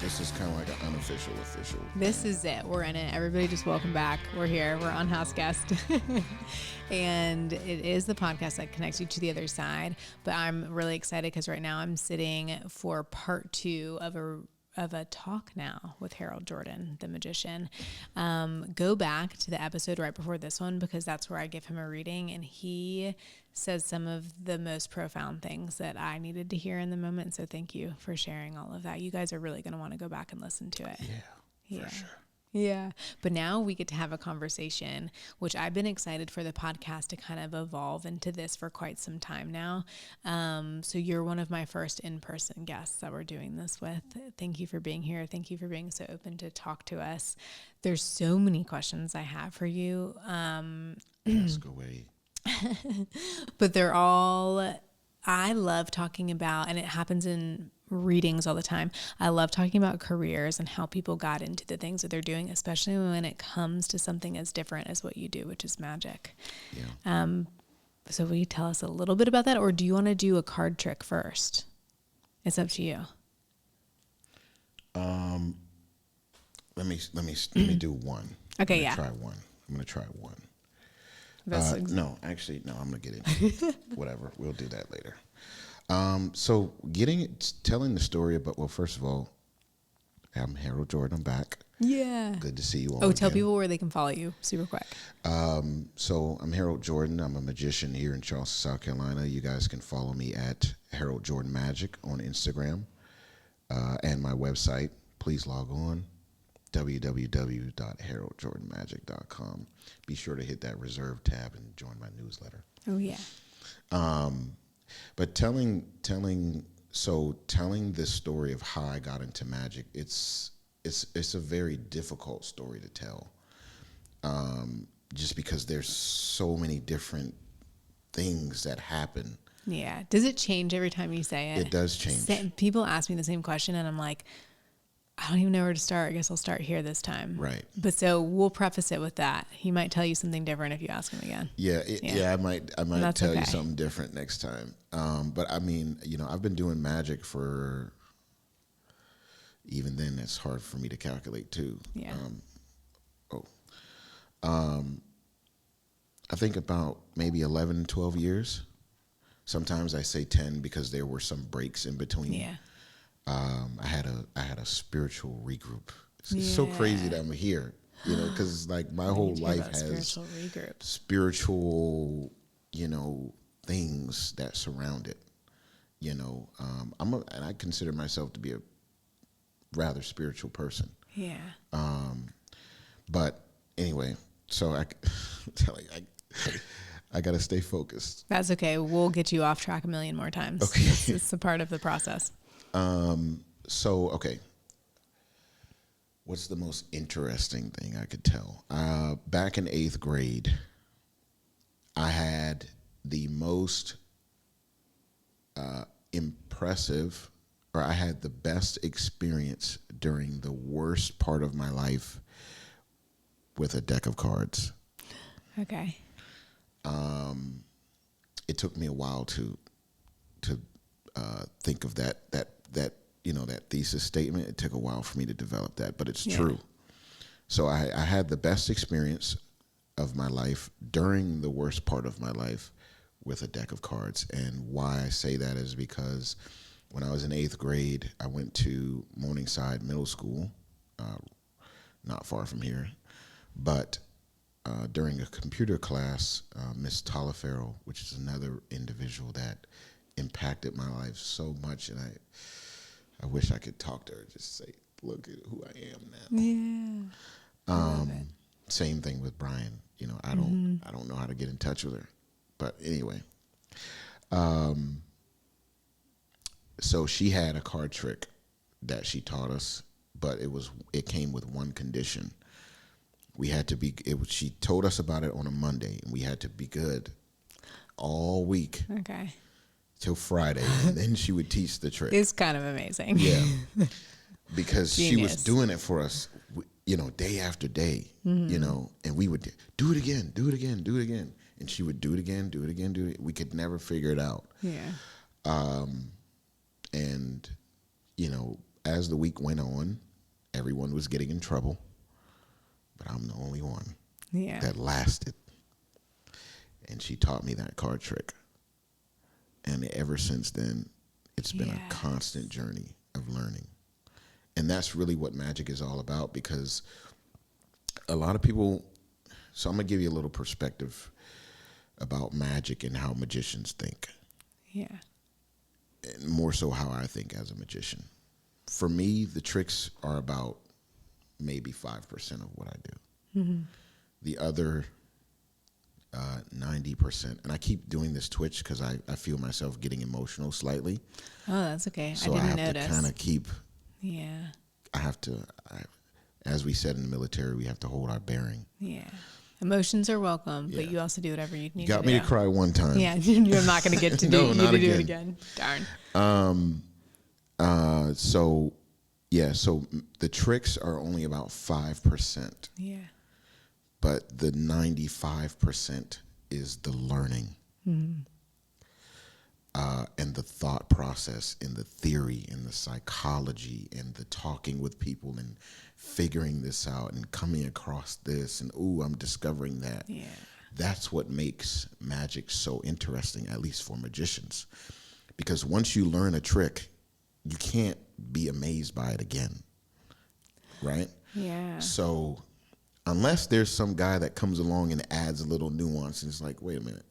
This is kind of like an unofficial official. This is it. We're in it. Everybody just welcome back. We're here. We're on House Guest. And it is the podcast that connects you to the other side. But I'm really excited because right now I'm sitting for part 2 of a talk now with Harold Jordan, the magician. Go back to the episode right before this one because that's where I give him a reading, and he says some of the most profound things that I needed to hear in the moment. So thank you for sharing all of that. You guys are really going to want to go back and listen to it. Yeah, for sure. Yeah. But now we get to have a conversation, which I've been excited for the podcast to kind of evolve into this for quite some time now. So you're one of my first in-person guests that we're doing this with. Thank you for being here. Thank you for being so open to talk to us. There's so many questions I have for you. Ask away. But they're all, I love talking about, and it happens in readings all the time. I love talking about careers and how people got into the things that they're doing, especially when it comes to something as different as what you do, which is magic. Yeah. So will you tell us a little bit about that, or do you want to do a card trick first? It's up to you. Let me do one. Okay, I'm yeah. gonna try one. No, I'm gonna get into it. Whatever, we'll do that later. So telling the story about, well, first of all, I'm Harold Jordan. I'm back. Yeah. Good to see you all. Oh, tell people where they can follow you super quick. So I'm Harold Jordan. I'm a magician here in Charleston, South Carolina. You guys can follow me at Harold Jordan Magic on Instagram, and my website. Please log on, www.haroldjordanmagic.com. Be sure to hit that reserve tab and join my newsletter. Oh yeah. But telling this story of how I got into magic, it's a very difficult story to tell. Just because there's so many different things that happen. Yeah. Does it change every time you say it? It does change. People ask me the same question and I'm like, I don't even know where to start. I guess I'll start here this time. Right. But so we'll preface it with that. He might tell you something different if you ask him again. Yeah, I might tell you something different next time. But I mean, I've been doing magic for, even then it's hard for me to calculate too. Yeah. I think about maybe 11, 12 years. Sometimes I say 10 because there were some breaks in between. Yeah. I had a spiritual regroup. It's so crazy that I'm here, because like my whole life has spiritual, things that surround it. And I consider myself to be a rather spiritual person. Yeah. But anyway, so I got to stay focused. That's okay. We'll get you off track a million more times. Okay. It's a part of the process. Okay. What's the most interesting thing I could tell? Back in 8th grade, I had the most impressive, or I had the best experience during the worst part of my life with a deck of cards. Okay. It took me a while to think of that thesis statement. It took a while for me to develop that, but it's true. So I had the best experience of my life during the worst part of my life with a deck of cards. And why I say that is because when I was in 8th grade, I went to Morningside Middle School, not far from here, but during a computer class, Miss Taliaferro, which is another individual that impacted my life so much, and I wish I could talk to her, just say, look at who I am now. Yeah. Same thing with Brian. I don't know how to get in touch with her. But anyway. So she had a card trick that she taught us, but it came with one condition. She told us about it on a Monday, and we had to be good all week. Okay. Till Friday, and then she would teach the trick. It's kind of amazing. Yeah. Because Genius. she was doing it for us, day after day, and we would do it again, do it again, do it again. And she would do it again, do it again, do it. We could never figure it out. Yeah. And, as the week went on, everyone was getting in trouble, but I'm the only one that lasted. And she taught me that card trick. And ever since then, it's been a constant journey of learning. And that's really what magic is all about, because a lot of people, so I'm going to give you a little perspective about magic and how magicians think. Yeah. And more so how I think as a magician. For me, the tricks are about maybe 5% of what I do. Mm-hmm. The other 90%, and I keep doing this twitch because I feel myself getting emotional slightly. Oh, that's okay. So I didn't have notice. to kind of keep. Yeah. I have to, as we said in the military, we have to hold our bearing. Yeah. Emotions are welcome, but you also do whatever you need to do. You got me to cry one time. Yeah, you're not going to get to do, not do again. it again. Darn. So the tricks are only about 5%. Yeah. But the 95% is the learning. Mm-hmm. And the thought process and the theory and the psychology and the talking with people and figuring this out and coming across this and, I'm discovering that. Yeah. That's what makes magic so interesting, at least for magicians. Because once you learn a trick, you can't be amazed by it again, right? Yeah. So unless there's some guy that comes along and adds a little nuance and it's like, wait a minute,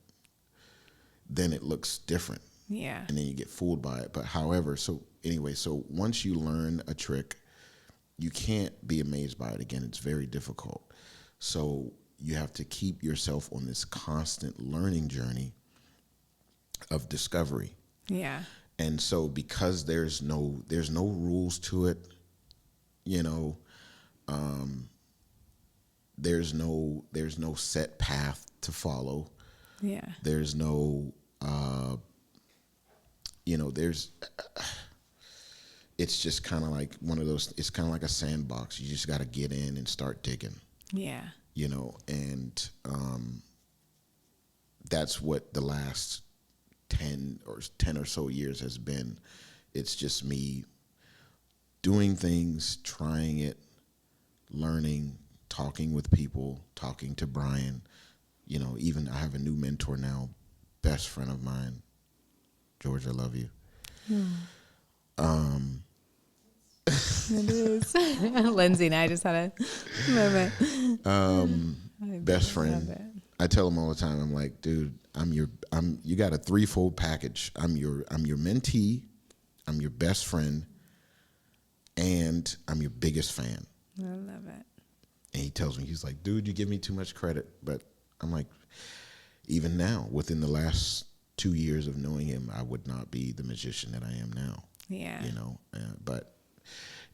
then it looks different. Yeah. And then you get fooled by it. But however, so once you learn a trick, you can't be amazed by it again. It's very difficult. So you have to keep yourself on this constant learning journey of discovery. Yeah. And so because there's no rules to it, there's no set path to follow. Yeah. There's no it's just kind of like one of those, it's kind of like a sandbox. You just got to get in and start digging. Yeah. And that's what the last 10 or so years has been. It's just me doing things, trying it, learning, talking with people, talking to Brian. Even I have a new mentor now, best friend of mine. George, I love you. It is. Lindsay and I just had a moment. Best friend. I tell him all the time, I'm like, dude, you got a threefold package. I'm your mentee, I'm your best friend, and I'm your biggest fan. I love it. And he tells me, he's like, dude, you give me too much credit. But I'm like, even now, within the last 2 years of knowing him, I would not be the magician that I am now. Yeah. But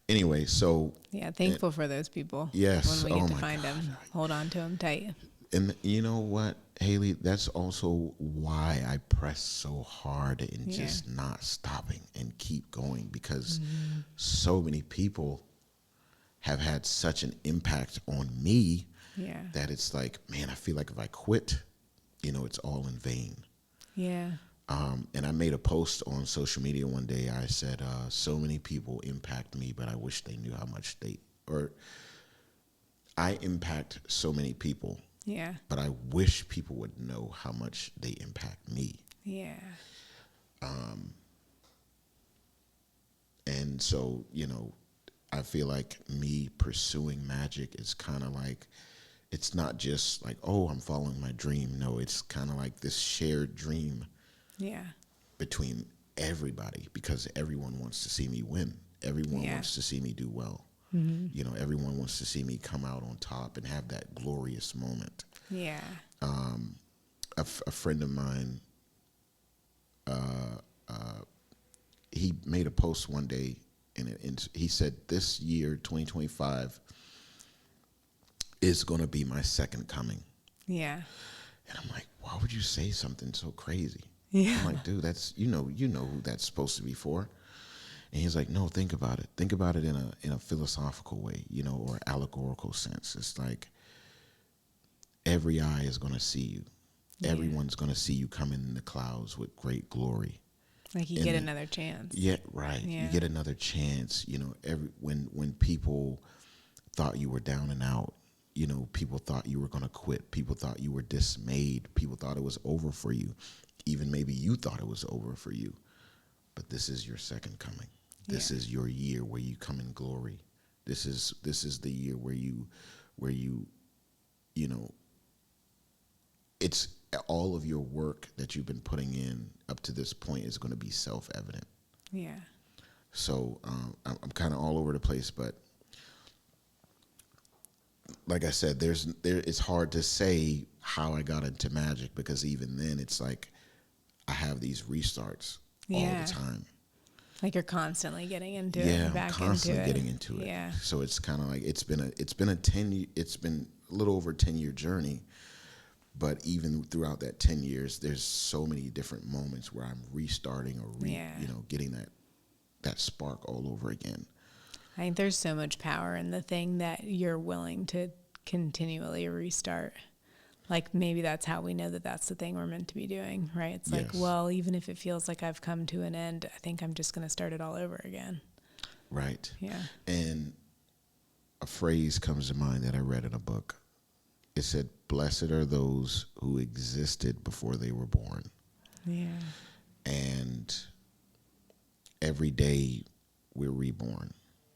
anyway, so. Yeah, thankful for those people. Yes. When we get to find them, hold on to them tight. And you know what, Hailey, that's also why I press so hard and just not stopping and keep going, because so many people have had such an impact on me that it's like, man, I feel like if I quit, it's all in vain. Yeah. And I made a post on social media one day. I said, so many people impact me, but I wish they knew how much I impact so many people. Yeah. But I wish people would know how much they impact me. Yeah. And so, I feel like me pursuing magic is kind of like, it's not just like, I'm following my dream. No, it's kind of like this shared dream. Yeah. Between everybody, because everyone wants to see me win. Everyone wants to see me do well. Mm-hmm. Everyone wants to see me come out on top and have that glorious moment. Yeah. A friend of mine, he made a post one day, and he said, this year, 2025, is going to be my second coming. Yeah. And I'm like, why would you say something so crazy? Yeah. I'm like, dude, that's, you know who that's supposed to be for. And he's like, no, think about it. Think about it in a philosophical way, or allegorical sense. It's like every eye is going to see you. Yeah. Everyone's going to see you coming in the clouds with great glory. Like you get another chance. Yeah, right. Yeah. You get another chance. You know, when people thought you were down and out, you know, people thought you were going to quit. People thought you were dismayed. People thought it was over for you. Even maybe you thought it was over for you. But this is your second coming. This is your year where you come in glory. This is the year where you know, it's all of your work that you've been putting in up to this point is going to be self-evident. Yeah. So I'm kind of all over the place, but like I said, it's hard to say how I got into magic, because even then it's like I have these restarts all the time. Like you're constantly getting into it. Yeah, Back I'm constantly into it. getting into it. Yeah. So it's kind of like it's been a little over 10-year journey, but even throughout that 10 years, there's so many different moments where I'm restarting or getting that spark all over again. I think there's so much power in the thing that you're willing to continually restart. Like maybe that's how we know that that's the thing we're meant to be doing, right? It's like, well, even if it feels like I've come to an end, I think I'm just going to start it all over again. Right. Yeah. And a phrase comes to mind that I read in a book. It said, "Blessed are those who existed before they were born." Yeah. And every day we're reborn.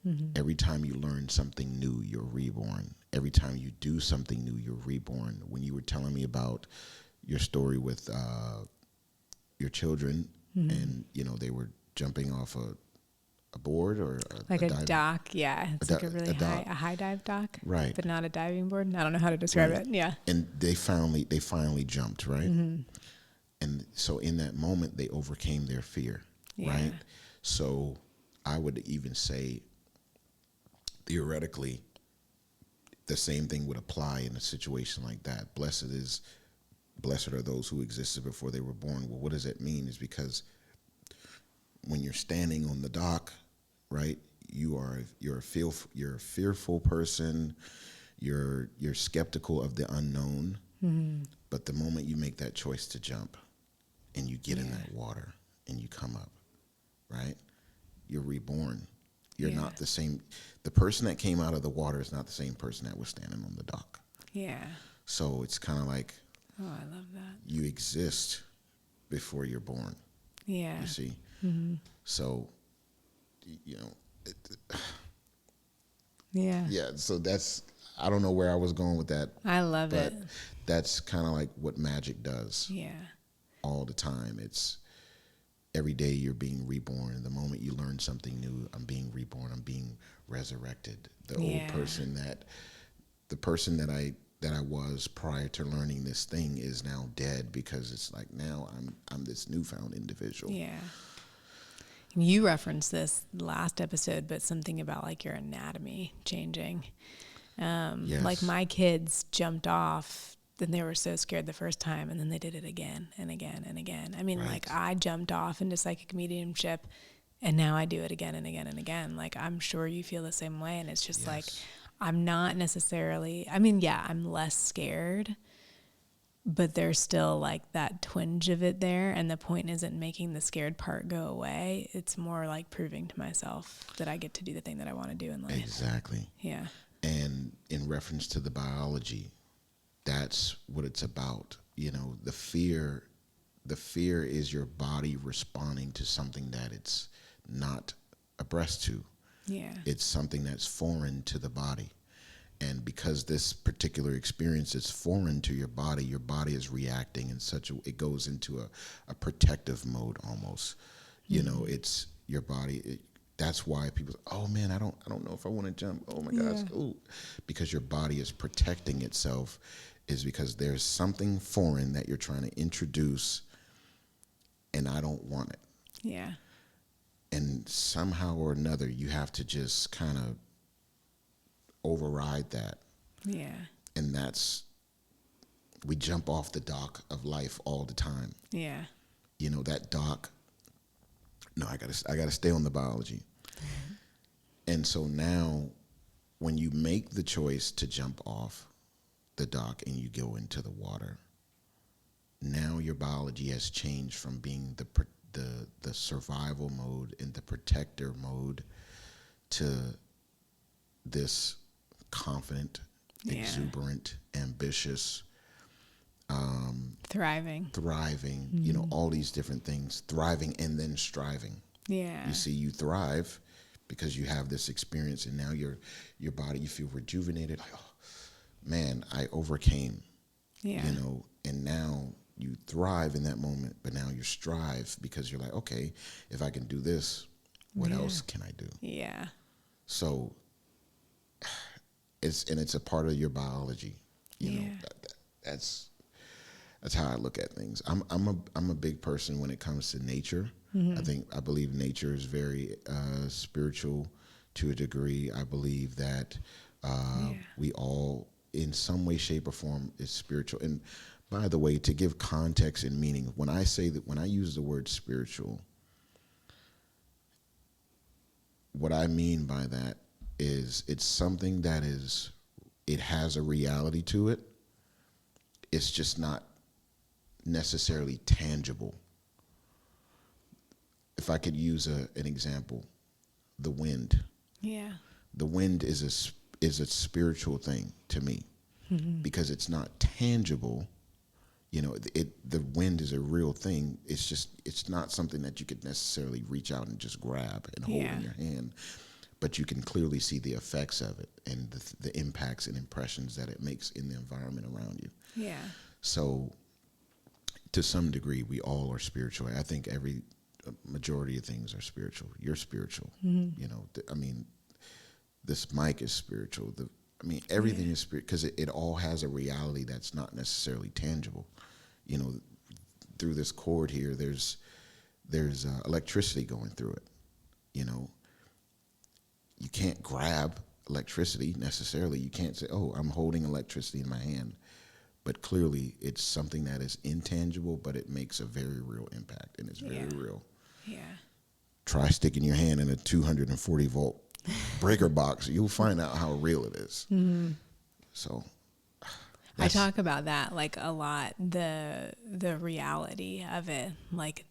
Mm-hmm. Every time you learn something new, you're reborn. Every time you do something new, you're reborn. When you were telling me about your story with your children, and you know they were jumping off a board or a dock, yeah, it's like a really high dive dock, right? But not a diving board. I don't know how to describe it. Yeah, and they finally jumped, right? Mm-hmm. And so in that moment, they overcame their fear, right? So I would even say, theoretically, the same thing would apply in a situation like that. Blessed are those who existed before they were born. Well, what does that mean? Is because when you're standing on the dock, right, you're a fearful person. You're skeptical of the unknown. Mm-hmm. But the moment you make that choice to jump, and you get in that water and you come up, right, you're reborn. You're not the same. The person that came out of the water is not the same person that was standing on the dock. Yeah. So it's kind of like, oh, I love that. You exist before you're born. Yeah. You see? Mm-hmm. So, you know. Yeah. So I don't know where I was going with that. I love it. But that's kind of like what magic does. Yeah. All the time. It's every day you're being reborn. The moment you learn something new, I'm being reborn. I'm being resurrected. The old person the person that I was prior to learning this thing is now dead, because it's like now I'm this newfound individual. Yeah. You referenced this last episode, but something about like your anatomy changing. Like my kids jumped off. Then they were so scared the first time, and then they did it again and again and again. I mean, like I jumped off into psychic mediumship, and now I do it again and again and again. Like I'm sure you feel the same way, and it's just like I'm not necessarily. I mean, I'm less scared, but there's still like that twinge of it there, and the point isn't making the scared part go away. It's more like proving to myself that I get to do the thing that I want to do in life. Exactly. Yeah. And in reference to the biology, that's what it's about. You know, the fear is your body responding to something that it's not abreast to. Yeah. It's something that's foreign to the body. And because this particular experience is foreign to your body is reacting in it goes into a protective mode almost. Mm-hmm. You know, it's your body. That's why people say, oh man, I don't know if I want to jump. Oh my gosh. Ooh. Because your body is protecting itself, is because there's something foreign that you're trying to introduce, and I don't want it. Yeah. And somehow or another, you have to just kind of override that. Yeah. And we jump off the dock of life all the time. Yeah. You know, that dock, no, I gotta stay on the biology. Mm-hmm. And so now, when you make the choice to jump off the dock and you go into the water, now your biology has changed from being the survival mode and the protector mode to this confident, exuberant, ambitious, thriving, you know, all these different things, thriving and then striving. Yeah. You see, you thrive because you have this experience, and now your body, you feel rejuvenated. Like, oh, man, I overcame, you know, and now you thrive in that moment, but now you strive because you're like, okay, if I can do this, what else can I do? Yeah. So it's a part of your biology, you know. That's how I look at things. I'm a big person when it comes to nature. I believe nature is very spiritual to a degree. I believe that we all, in some way, shape, or form, is spiritual. And by the way, to give context and meaning, when I use the word spiritual, what I mean by that is it's something that it has a reality to it. It's just not necessarily tangible. If I could use an example, the wind. Yeah. The wind is a spiritual thing to me because it's not tangible. You know, the wind is a real thing. It's not something that you could necessarily reach out and just grab and hold in your hand, but you can clearly see the effects of it and the impacts and impressions that it makes in the environment around you. Yeah. So, to some degree, we all are spiritual. I think every majority of things are spiritual. You're spiritual. You know, I mean, this mic is spiritual. Everything is spiritual because it all has a reality that's not necessarily tangible. You know, through this cord here, there's electricity going through it. You know, you can't grab electricity necessarily. You can't say, oh, I'm holding electricity in my hand. But clearly, it's something that is intangible, but it makes a very real impact, and it's very real. Yeah. Try sticking your hand in a 240 volt breaker box. You'll find out how real it is. So, I talk about that like a lot. The reality of it, like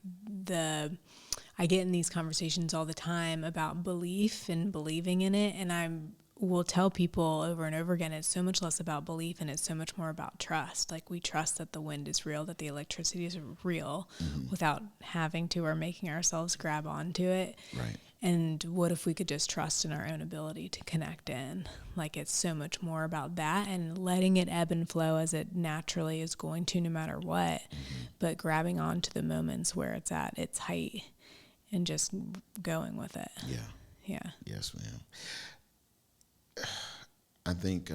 I get in these conversations all the time about belief and believing in it, and will tell people over and over again, it's so much less about belief and it's so much more about trust. Like, we trust that the wind is real, that the electricity is real without having to or making ourselves grab onto it. Right. And what if we could just trust in our own ability to connect in? Like, it's so much more about that and letting it ebb and flow as it naturally is going to, no matter what, but grabbing onto the moments where it's at its height and just going with it. Yeah. Yeah. Yes, ma'am. I think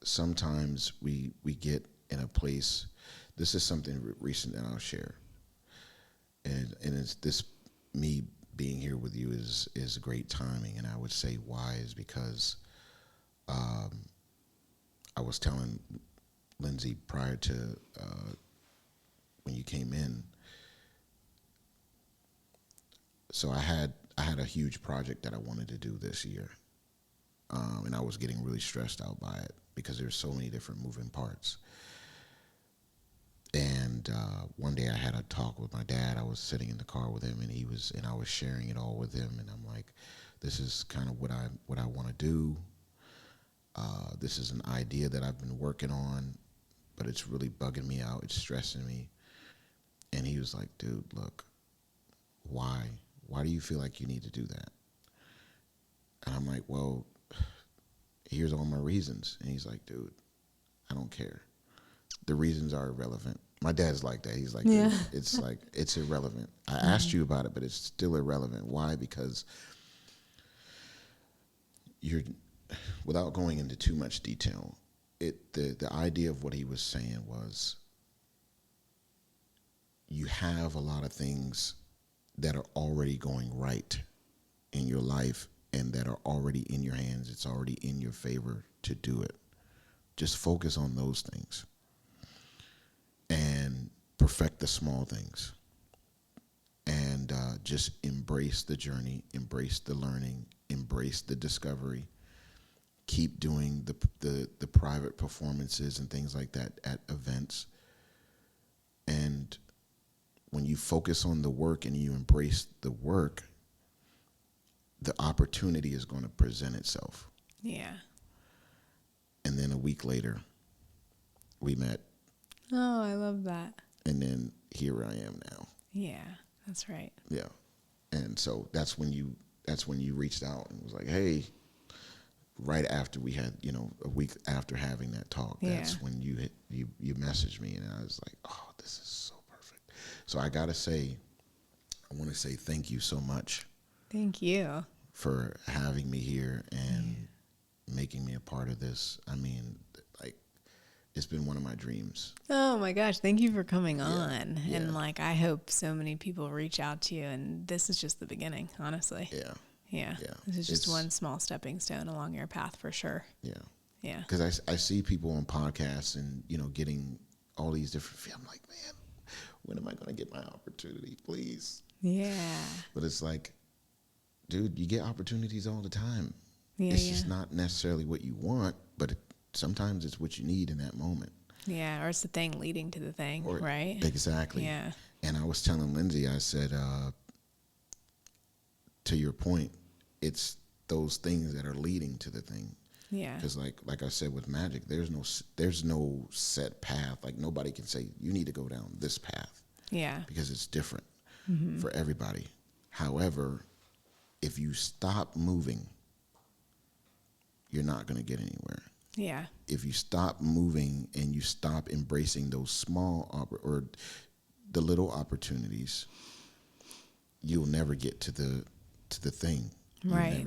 sometimes we get in a place. This is something recent that I'll share, and it's this, me being here with you is great timing. And I would say why is because I was telling Lindsay prior to when you came in. So I had a huge project that I wanted to do this year, and I was getting really stressed out by it because there's so many different moving parts. And one day I had a talk with my dad. I was sitting in the car with him, and I was sharing it all with him. And I'm like, this is kind of what I want to do. This is an idea that I've been working on, but it's really bugging me out. It's stressing me. And he was like, dude, look, why? Why do you feel like you need to do that? And I'm like, well, here's all my reasons. And he's like, dude, I don't care. The reasons are irrelevant. My dad's like that. He's like, dude, it's like, it's irrelevant. I asked you about it, but it's still irrelevant. Why? Because without going into too much detail, the idea of what he was saying was, you have a lot of things that are already going right in your life and that are already in your hands. It's already in your favor to do it. Just focus on those things and perfect the small things, and just embrace the journey, embrace the learning, embrace the discovery. Keep doing the private performances and things like that at events. And when you focus on the work and you embrace the work, the opportunity is going to present itself. Yeah. And then a week later, we met. Oh, I love that. And then here I am now. Yeah, that's right. Yeah. And so that's when you reached out and was like, hey, right after we had, a week after having that talk, that's when you messaged me, and I was like, oh, this is so perfect. So I want to say thank you so much. Thank you for having me here and making me a part of this. I mean, it's been one of my dreams. Oh my gosh, thank you for coming on. Yeah. And I hope so many people reach out to you, and this is just the beginning, honestly. Yeah. This is just one small stepping stone along your path for sure. Yeah. Because I see people on podcasts and, getting all these different, I'm like, man, when am I going to get my opportunity, please? Yeah. But it's like, dude, you get opportunities all the time. Yeah, it's just not necessarily what you want, but sometimes it's what you need in that moment. Yeah, or it's the thing leading to the thing, right? Exactly. Yeah. And I was telling Lindsay, I said, to your point, it's those things that are leading to the thing. Yeah. Because like I said with magic, there's no set path. Like nobody can say you need to go down this path. Yeah. Because it's different for everybody. However, if you stop moving, you're not going to get anywhere. Yeah. If you stop moving and you stop embracing those small or the little opportunities, you'll never get to the thing. Right.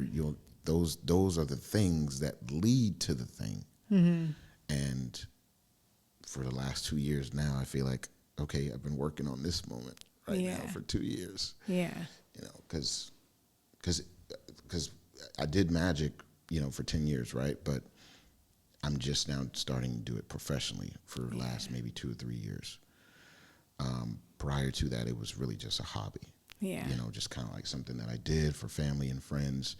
Those are the things that lead to the thing. Mm-hmm. And for the last 2 years now, I feel like, okay, I've been working on this moment now for 2 years. Yeah. Because I did magic, for 10 years, right? But I'm just now starting to do it professionally for the last maybe 2 or 3 years. Prior to that, it was really just a hobby. Yeah. Just kind of like something that I did for family and friends.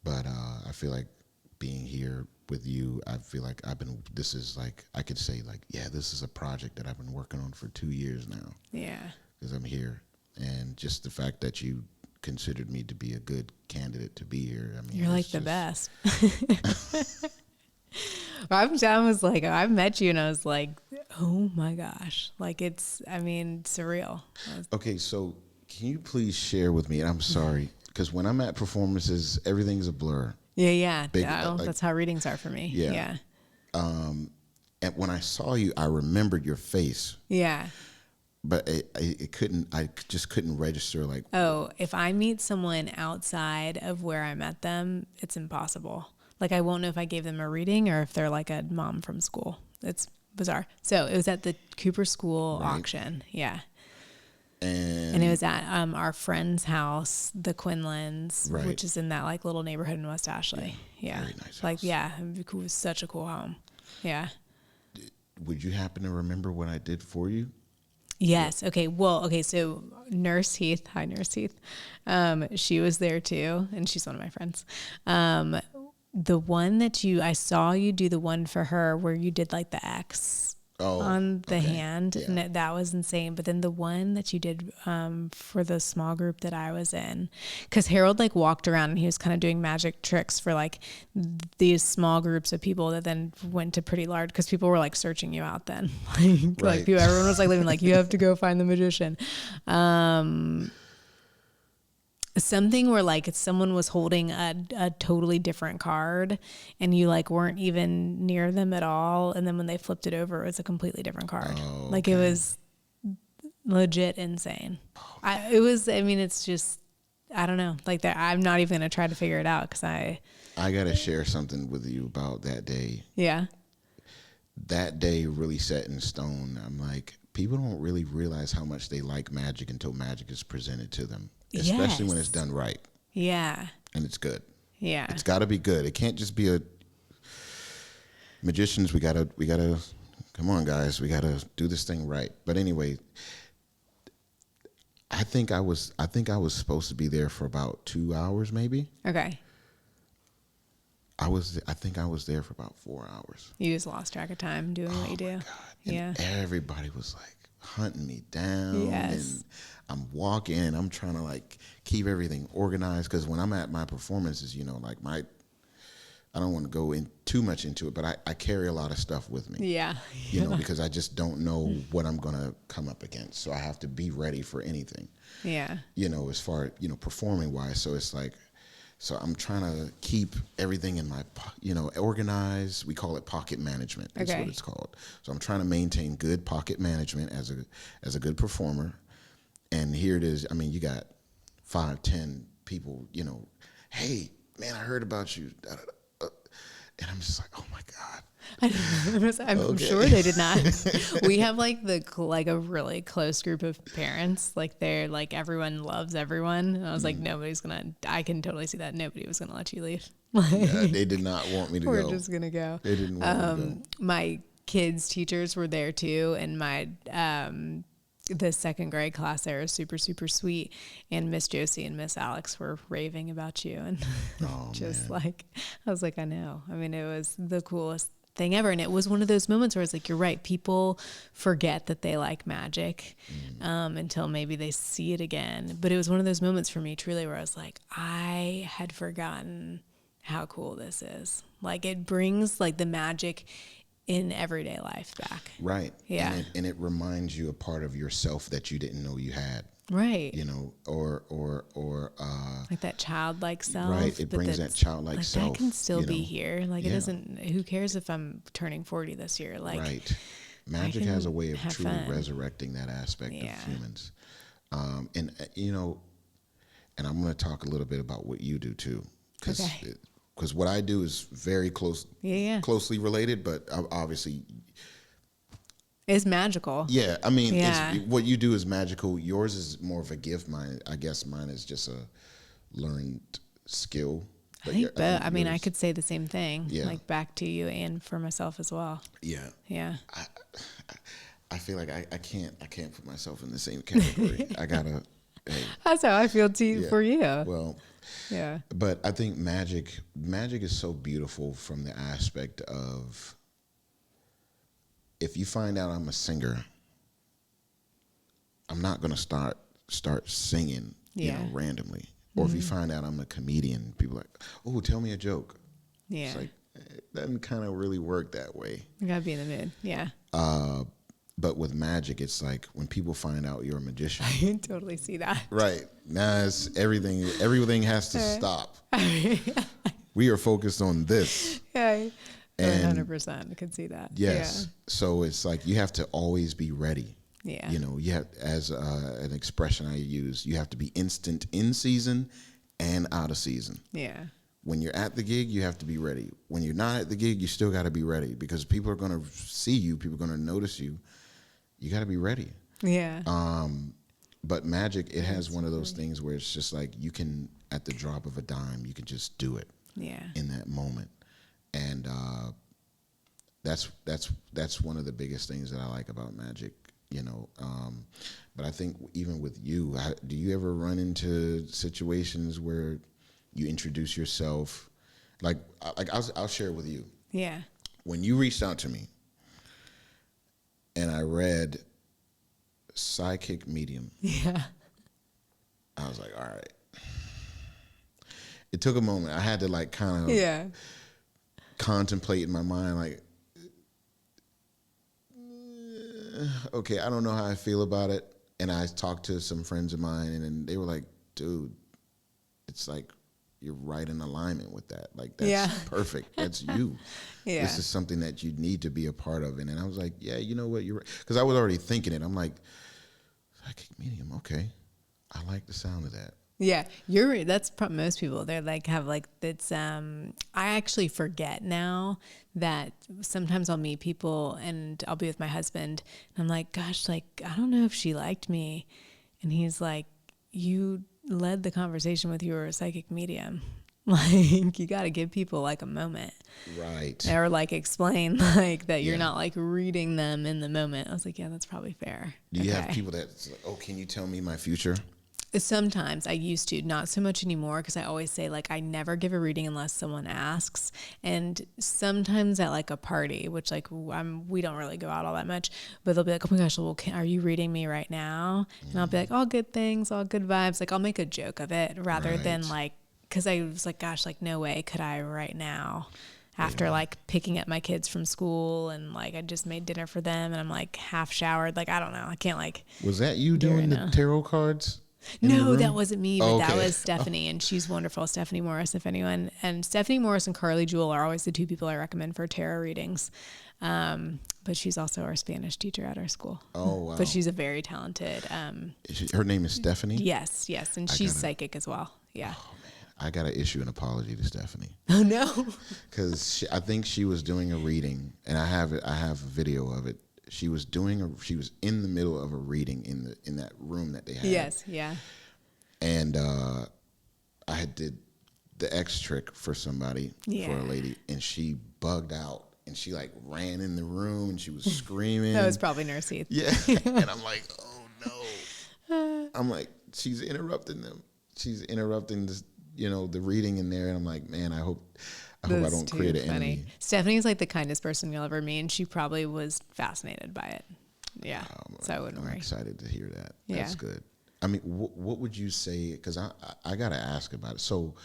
But I feel like being here with you, I feel like this is I could say this is a project that I've been working on for 2 years now. Yeah. Because I'm here. And just the fact that you considered me to be a good candidate to be here. I mean, you're the best. I met you and I was like, oh my gosh. It's surreal. Okay, so can you please share with me, and I'm sorry, because when I'm at performances, everything's a blur. Yeah. That's how readings are for me. Yeah. And when I saw you, I remembered your face. Yeah. But I just couldn't register if I meet someone outside of where I met them, it's impossible. I won't know if I gave them a reading or if they're a mom from school. It's bizarre. So it was at the Cooper School auction. Yeah. And it was at our friend's house, the Quinlans, which is in that like little neighborhood in West Ashley. Yeah. Very nice house. It was such a cool home. Yeah. Would you happen to remember what I did for you? Yes. Yeah. Okay. Well, okay. So Nurse Heath, hi Nurse Heath. She was there too. And she's one of my friends. The one that I saw you do the one for her where you did like the X on the hand. Yeah. And that was insane. But then the one that you did for the small group that I was in, because Harold like walked around and he was kind of doing magic tricks for like these small groups of people that then went to pretty large, because people were like searching you out then. Like everyone was like living like, you have to go find the magician. Something where like someone was holding a totally different card and you like weren't even near them at all. And then when they flipped it over, it was a completely different card. Oh, like it was legit insane. It's just, I don't know, like that. I'm not even going to try to figure it out because I got to share something with you about that day. Yeah. That day really set in stone. I'm like, people don't really realize how much they like magic until magic is presented to them. Especially when it's done right. Yeah. And it's good. Yeah. It's got to be good. It can't just be magicians. We gotta, come on guys. We gotta do this thing right. But anyway, I think I was supposed to be there for about 2 hours maybe. Okay. I think I was there for about 4 hours. You just lost track of time doing what you do. My God. And everybody was like, hunting me down. Yes. And I'm walking, I'm trying to like keep everything organized. Cause when I'm at my performances, you know, like I don't want to go in too much into it, but I carry a lot of stuff with me. Yeah. You know, because I just don't know what I'm going to come up against. So I have to be ready for anything. Yeah. You know, as far, you know, performing wise. So it's like, so I'm trying to keep everything in my, you know, organized. We call it pocket management. That's what it's called. So I'm trying to maintain good pocket management as a good performer. And here it is. I mean, you got 5, 10 people, you know, hey, man, I heard about you. And I'm just like, oh my God. I'm sure they did not. We have like a really close group of parents. Like they're like, everyone loves everyone. And I was like, I can totally see that. Nobody was going to let you leave. Yeah, they did not want me to go. We're just going to go. They didn't want me to go. My kids' teachers were there too. And my, the second grade class there is super, super sweet. And Miss Josie and Miss Alex were raving about you. And like, I was like, I know. I mean, it was the coolest thing ever. And it was one of those moments where it's like, you're right. People forget that they like magic until maybe they see it again. But it was one of those moments for me truly where I was like, I had forgotten how cool this is. Like it brings like the magic in everyday life back. Right. Yeah. And it reminds you a part of yourself that you didn't know you had. Right. You know, or like that childlike self. Right. It brings that childlike like self. That can still be know? here. Like it doesn't, who cares if I'm turning 40 this year? Like, right. Magic has a way of truly fun. Resurrecting that aspect of humans. And you know, and I'm going to talk a little bit about what you do too. Because what I do is very closely related, but obviously it's magical. Yeah, I mean, what you do is magical. Yours is more of a gift. I guess mine is just a learned skill. I mean, I could say the same thing. Yeah. Like back to you and for myself as well. Yeah. Yeah. I feel like I can't put myself in the same category. I gotta. Hey. That's how I feel for you. Well. Yeah. But I think magic is so beautiful from the aspect of, if you find out I'm a singer, I'm not going to start singing, you know, randomly. Or if you find out I'm a comedian, people are like, oh, tell me a joke. Yeah. It's like, it doesn't kind of really work that way. You got to be in the mood. Yeah. But with magic, it's like when people find out you're a magician. I can totally see that. Right. Now it's everything has to stop. We are focused on this. Yeah. And 100%. I can see that. Yes. Yeah. So it's like you have to always be ready. Yeah. You know, you have, as an expression I use, you have to be instant in season and out of season. Yeah. When you're at the gig, you have to be ready. When you're not at the gig, you still got to be ready because people are going to see you. People are going to notice you. You got to be ready. Yeah. But magic, it has one of those things where it's just like you can, at the drop of a dime, you can just do it. Yeah. In that moment, and that's one of the biggest things that I like about magic. You know, but I think even with you, do you ever run into situations where you introduce yourself? Like I'll share with you. Yeah. When you reached out to me, and I read psychic medium. Yeah. I was like, all right. It took a moment. I had to like kind of contemplate in my mind, like, okay, I don't know how I feel about it. And I talked to some friends of mine, and they were like, dude, it's like you're right in alignment with that. Like, that's perfect. That's you. Yeah. This is something that you need to be a part of. And then I was like, yeah, you know what? You're right. Because I was already thinking it. I'm like, psychic medium, okay. I like the sound of that. Yeah, that's most people. They're like, have like, it's, I actually forget now that sometimes I'll meet people and I'll be with my husband and I'm like, gosh, like, I don't know if she liked me. And he's like, you led the conversation with your psychic medium. Like, you got to give people like a moment. Right. Or like explain like that you're not like reading them in the moment. I was like, yeah, that's probably fair. Do you have people that's like, oh, can you tell me my future? Sometimes I used to, not so much anymore, because I always say, like, I never give a reading unless someone asks. And sometimes at like a party, which like we don't really go out all that much, but they'll be like, oh my gosh, well, are you reading me right now? And I'll be like, all good things, all good vibes. Like, I'll make a joke of it rather than like, because I was like, gosh, like, no way could I right now. After like picking up my kids from school and like I just made dinner for them and I'm like half showered. Like, I don't know. I can't like. Was that you doing the tarot cards? No, that wasn't me, but that was Stephanie, and she's wonderful. Stephanie Morris, if anyone. And Stephanie Morris and Carly Jewell are always the two people I recommend for tarot readings. But she's also our Spanish teacher at our school. Oh, wow. But she's a very talented. Her name is Stephanie? Yes. And she's psychic as well. Yeah. Oh, man. I got to issue an apology to Stephanie. Oh, no. Because I think she was doing a reading, and I have a video of it. She was in the middle of a reading in that room that they had. Yes, yeah. And I did the X trick for somebody, for a lady, and she bugged out and she like ran in the room and she was screaming. That was probably Nurse Heath. Yeah. And I'm like, oh no. I'm like, she's interrupting them. She's interrupting this, the reading in there. And I'm like, man, I hope I don't create an enemy. Stephanie's like the kindest person you'll ever meet, and she probably was fascinated by it. Yeah, so I wouldn't worry. I'm excited to hear that. That's good. I mean, what would you say? Because I got to ask about it. So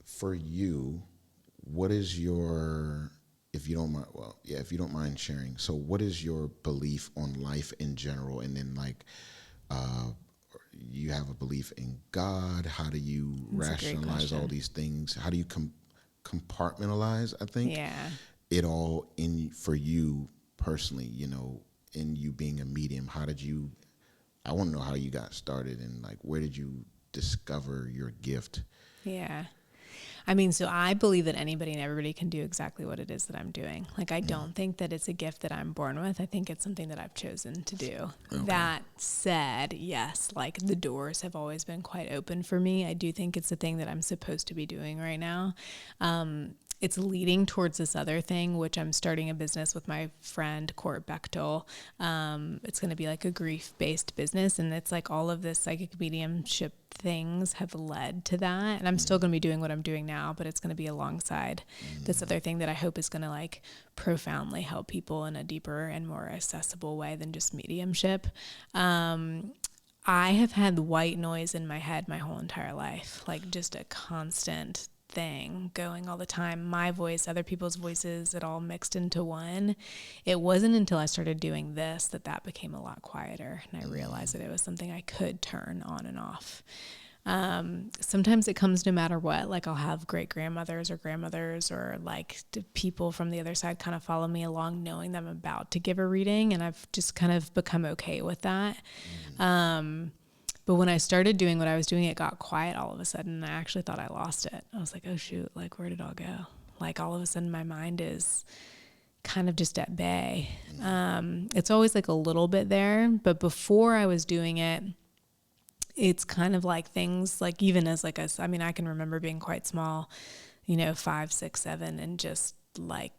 for you, what is your, if you don't mind sharing, so what is your belief on life in general? And then like, you have a belief in God. How do you rationalize all these things? How do you compartmentalize, I think, it all for you personally, in you being a medium? I want to know how you got started and like, where did you discover your gift? Yeah. I mean, so I believe that anybody and everybody can do exactly what it is that I'm doing. Like, I don't think that it's a gift that I'm born with. I think it's something that I've chosen to do. Okay. That said, yes, like the doors have always been quite open for me. I do think it's the thing that I'm supposed to be doing right now. It's leading towards this other thing, which I'm starting a business with my friend Court Bechtel. It's going to be like a grief-based business, and it's like all of this psychic mediumship things have led to that. And I'm still going to be doing what I'm doing now, but it's going to be alongside this other thing that I hope is going to like profoundly help people in a deeper and more accessible way than just mediumship. I have had white noise in my head my whole entire life, like just a constant thing going all the time. My voice, other people's voices, it all mixed into one. It wasn't until I started doing this that became a lot quieter, and I realized that it was something I could turn on and off. Sometimes it comes no matter what. Like, I'll have great grandmothers or grandmothers or like people from the other side kind of follow me along, knowing that I'm about to give a reading, and I've just kind of become okay with that. But when I started doing what I was doing, it got quiet all of a sudden, and I actually thought I lost it. I was like, oh shoot, like, where did it all go? Like, all of a sudden my mind is kind of just at bay. It's always like a little bit there, but before I was doing it, it's kind of like things like, even as like I mean, I can remember being quite small, 5, 6, 7, and just like,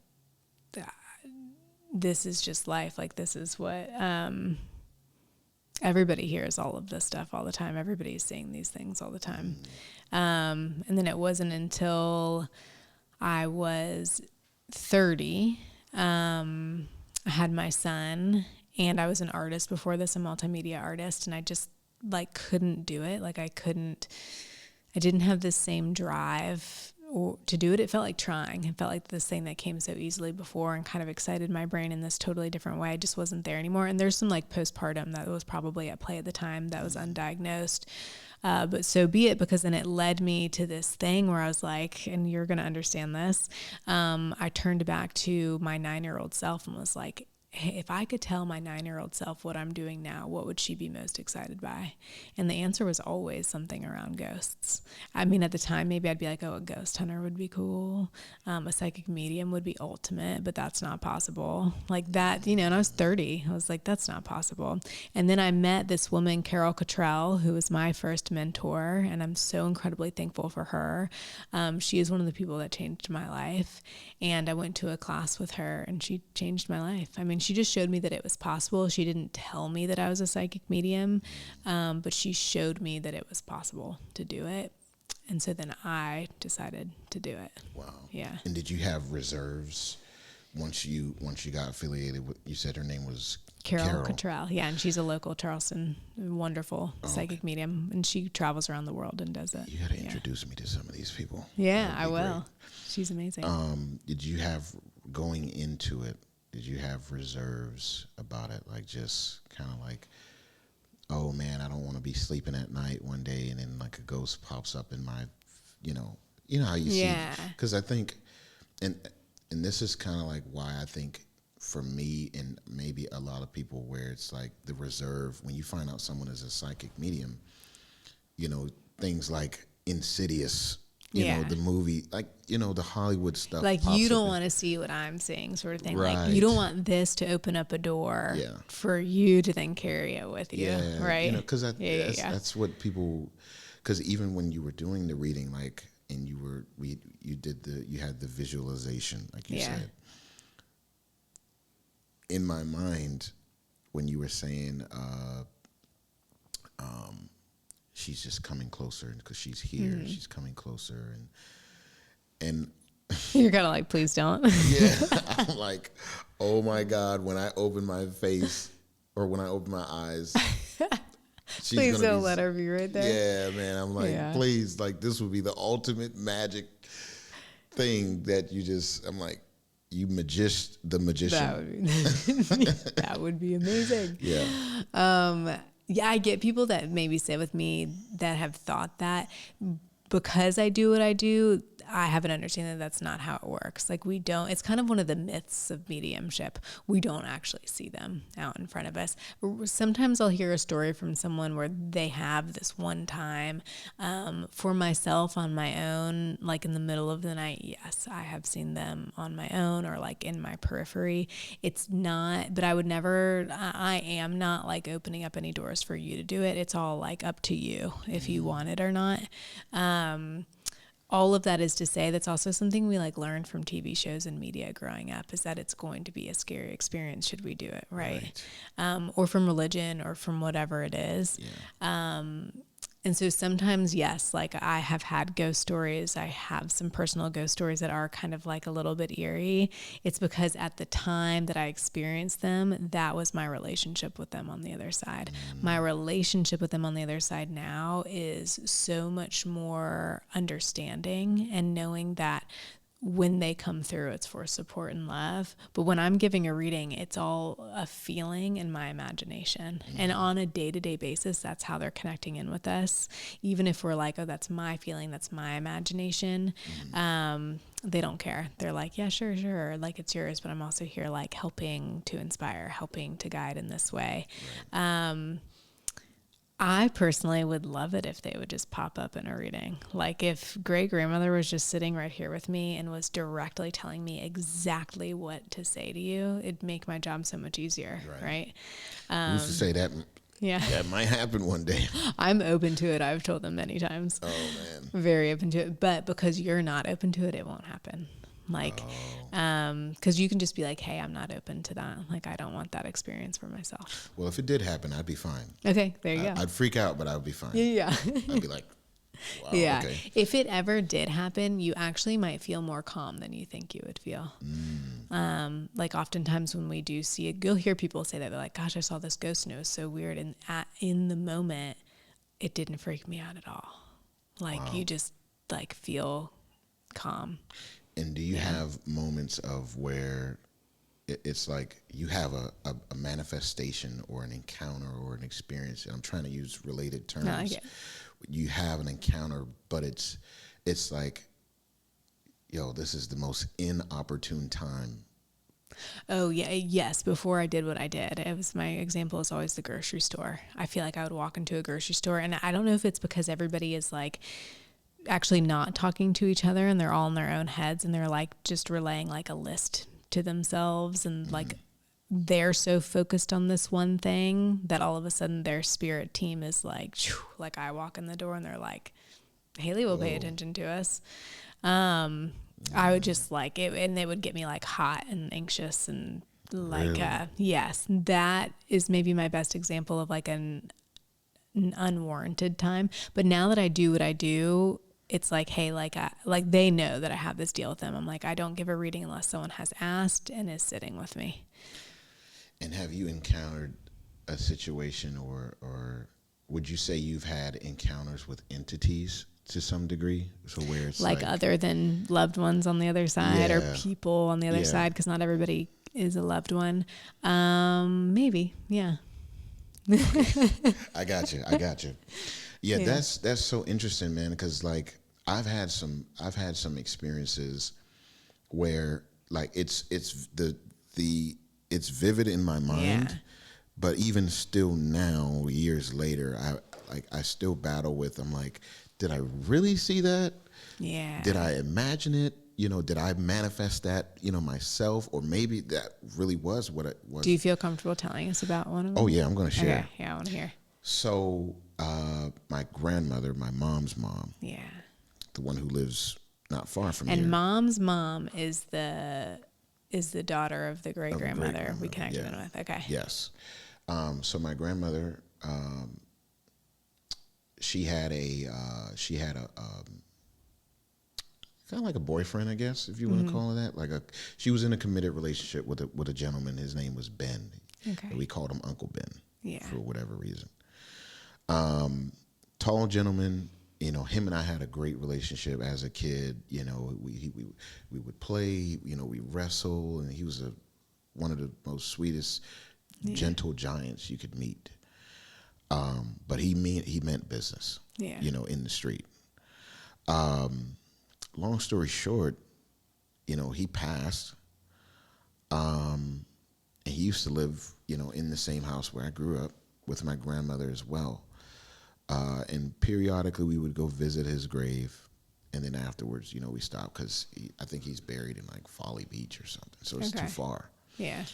this is just life. Like, this is what, everybody hears all of this stuff all the time. Everybody's saying these things all the time. And then it wasn't until I was 30, I had my son, and I was an artist before this, a multimedia artist, and I just like couldn't do it. Like, I didn't have the same drive to do it. It felt like trying. It felt like this thing that came so easily before and kind of excited my brain in this totally different way. I just wasn't there anymore. And there's some like postpartum that was probably at play at the time that was undiagnosed. But so be it, because then it led me to this thing where I was like, and you're going to understand this. I turned back to my 9-year-old self and was like, hey, if I could tell my 9-year-old self what I'm doing now, what would she be most excited by? And the answer was always something around ghosts. I mean, at the time, maybe I'd be like, oh, a ghost hunter would be cool. A psychic medium would be ultimate, but that's not possible. Like that, and I was 30. I was like, that's not possible. And then I met this woman, Carol Cottrell, who was my first mentor, and I'm so incredibly thankful for her. She is one of the people that changed my life. And I went to a class with her, and she changed my life. I mean, she just showed me that it was possible. She didn't tell me that I was a psychic medium, but she showed me that it was possible to do it. And so then I decided to do it. Wow. Yeah. And did you have reserves once you got affiliated with, you said her name was Carol Cottrell. Yeah, and she's a local Charleston, wonderful psychic medium, and she travels around the world and does it. You got to introduce me to some of these people. Yeah, I will. Great. She's amazing. Did you have, going into it, did you have reserves about it? Like just kind of like, oh man, I don't want to be sleeping at night one day and then like a ghost pops up in my, you know how you see. Because I think, and this is kind of like why I think for me and maybe a lot of people where it's like the reserve, when you find out someone is a psychic medium, you know, things like Insidious, you know, the movie, like, you know, the Hollywood stuff. Like, you don't want to see what I'm seeing, sort of thing. Right. Like, you don't want this to open up a door for you to then carry it with you, right? You know, because that's what people, because even when you were doing the reading, like, and you had the visualization, like you said. In my mind, when you were saying, she's just coming closer because she's here, she's coming closer, and you're kind of like, please don't. Yeah, I'm like, oh my God, when I open my face or when I open my eyes, please don't let her be right there. Yeah, man, I'm like, please, like this would be the ultimate magic thing that you just, I'm like, you the magician. That would be amazing. Yeah. Yeah, I get people that maybe sit with me that have thought that because I do what I do, I have an understanding that that's not how it works. Like it's kind of one of the myths of mediumship. We don't actually see them out in front of us. Sometimes I'll hear a story from someone where they have this one time. For myself on my own, like in the middle of the night, yes, I have seen them on my own or like in my periphery. It's not, but I am not like opening up any doors for you to do it. It's all like up to you if you want it or not. All of that is to say that's also something we like learned from TV shows and media growing up, is that it's going to be a scary experience should we do it, right? Or from religion or from whatever it is. Yeah. And so sometimes, yes, like I have had ghost stories. I have some personal ghost stories that are kind of like a little bit eerie. It's because at the time that I experienced them, that was my relationship with them on the other side. My relationship with them on the other side now is so much more understanding and knowing that when they come through, it's for support and love. But when I'm giving a reading, it's all a feeling in my imagination. And on a day-to-day basis, that's how they're connecting in with us. Even if we're like, oh, that's my feeling, that's my imagination. They don't care. They're like, yeah, sure. Like it's yours. But I'm also here like helping to inspire, helping to guide in this way. Right. I personally would love it if they would just pop up in a reading. Like if great grandmother was just sitting right here with me and was directly telling me exactly what to say to you, it'd make my job so much easier, right? Who's to say that? Yeah, that might happen one day. I'm open to it. I've told them many times. Oh man, very open to it. But because you're not open to it, it won't happen. Like, because you can just be like, hey, I'm not open to that. Like, I don't want that experience for myself. Well, if it did happen, I'd be fine. Okay, there you go. I'd freak out, but I would be fine. Yeah. I'd be like, wow, yeah. Okay. If it ever did happen, you actually might feel more calm than you think you would feel. Like oftentimes when we do see it, you'll hear people say that. They're like, gosh, I saw this ghost and it was so weird. And in the moment, it didn't freak me out at all. Like you just like feel calm. And do you have moments of where it's like you have a manifestation or an encounter or an experience? And I'm trying to use related terms. No, you have an encounter, but it's like, yo, this is the most inopportune time. Oh yeah, yes. Before I did what I did, my example is always the grocery store. I feel like I would walk into a grocery store, and I don't know if it's because everybody is like actually not talking to each other and they're all in their own heads and they're like just relaying like a list to themselves and like they're so focused on this one thing that all of a sudden their spirit team is like I walk in the door and they're like, Hailey will pay attention to us. I would just like it, and it would get me like hot and anxious and Like, Really? yes, that is maybe my best example of like an unwarranted time. But now that I do what I do, it's like, hey, like they know that I have this deal with them. I'm like, I don't give a reading unless someone has asked and is sitting with me. And have you encountered a situation, or would you say you've had encounters with entities to some degree? So where it's Like other than loved ones on the other side or Yeah. people on the other Yeah. side, because not everybody is a loved one. Maybe, yeah. I got you. Yeah, Yeah. that's so interesting, man. Because like I've had some experiences where like it's vivid in my mind, Yeah. but even still now, years later, I still battle with. I'm like, did I really see that? Yeah. Did I imagine it? Did I manifest that? Myself, or maybe that really was what it was. Do you feel comfortable telling us about one of them? Oh yeah, I'm gonna share. Okay. Yeah, I want to hear. So, my grandmother, my mom's mom, Yeah. the one who lives not far from And here. mom's mom is the daughter of the great grandmother we great-grandmother, connected yeah. with. Okay. Yes. So my grandmother, she had a kind of like a boyfriend, I guess, if you want to call it that. She was in a committed relationship with a gentleman. His name was Ben. Okay. We called him Uncle Ben. Yeah. For whatever reason. Tall gentleman. Him and I had a great relationship as a kid. We would play. We wrestle, and he was one of the most sweetest, gentle giants you could meet. But he meant business. Yeah. In the street. Long story short, he passed. And he used to live, in the same house where I grew up with my grandmother as well. And periodically we would go visit his grave. And then afterwards, we stopped because I think he's buried in like Folly Beach or something. So it's too far. Yeah.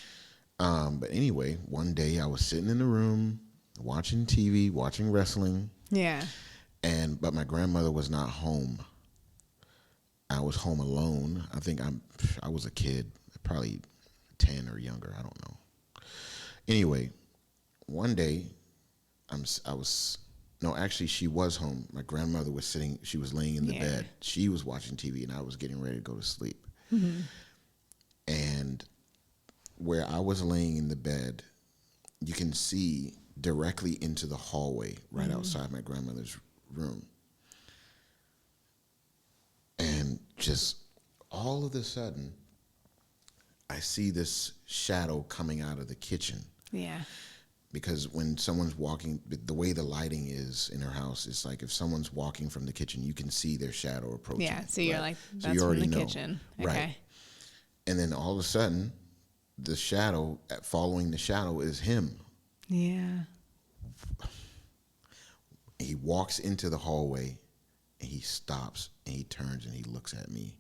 But anyway, one day I was sitting in the room watching TV, watching wrestling. Yeah. But my grandmother was not home. I was home alone. I think I was a kid, probably 10 or younger. I don't know. Anyway, one day actually she was home. My grandmother was she was laying in the bed. She was watching TV and I was getting ready to go to sleep. Mm-hmm. And where I was laying in the bed, you can see directly into the hallway right outside my grandmother's room. And just all of a sudden, I see this shadow coming out of the kitchen. Yeah. Because when someone's walking, the way the lighting is in her house, it's like if someone's walking from the kitchen, you can see their shadow approaching. Yeah. So you're like, so that's you already from the know. kitchen. Okay. Right. And then all of a sudden, the shadow, following the shadow is him. Yeah. He walks into the hallway and he stops and he turns and he looks at me.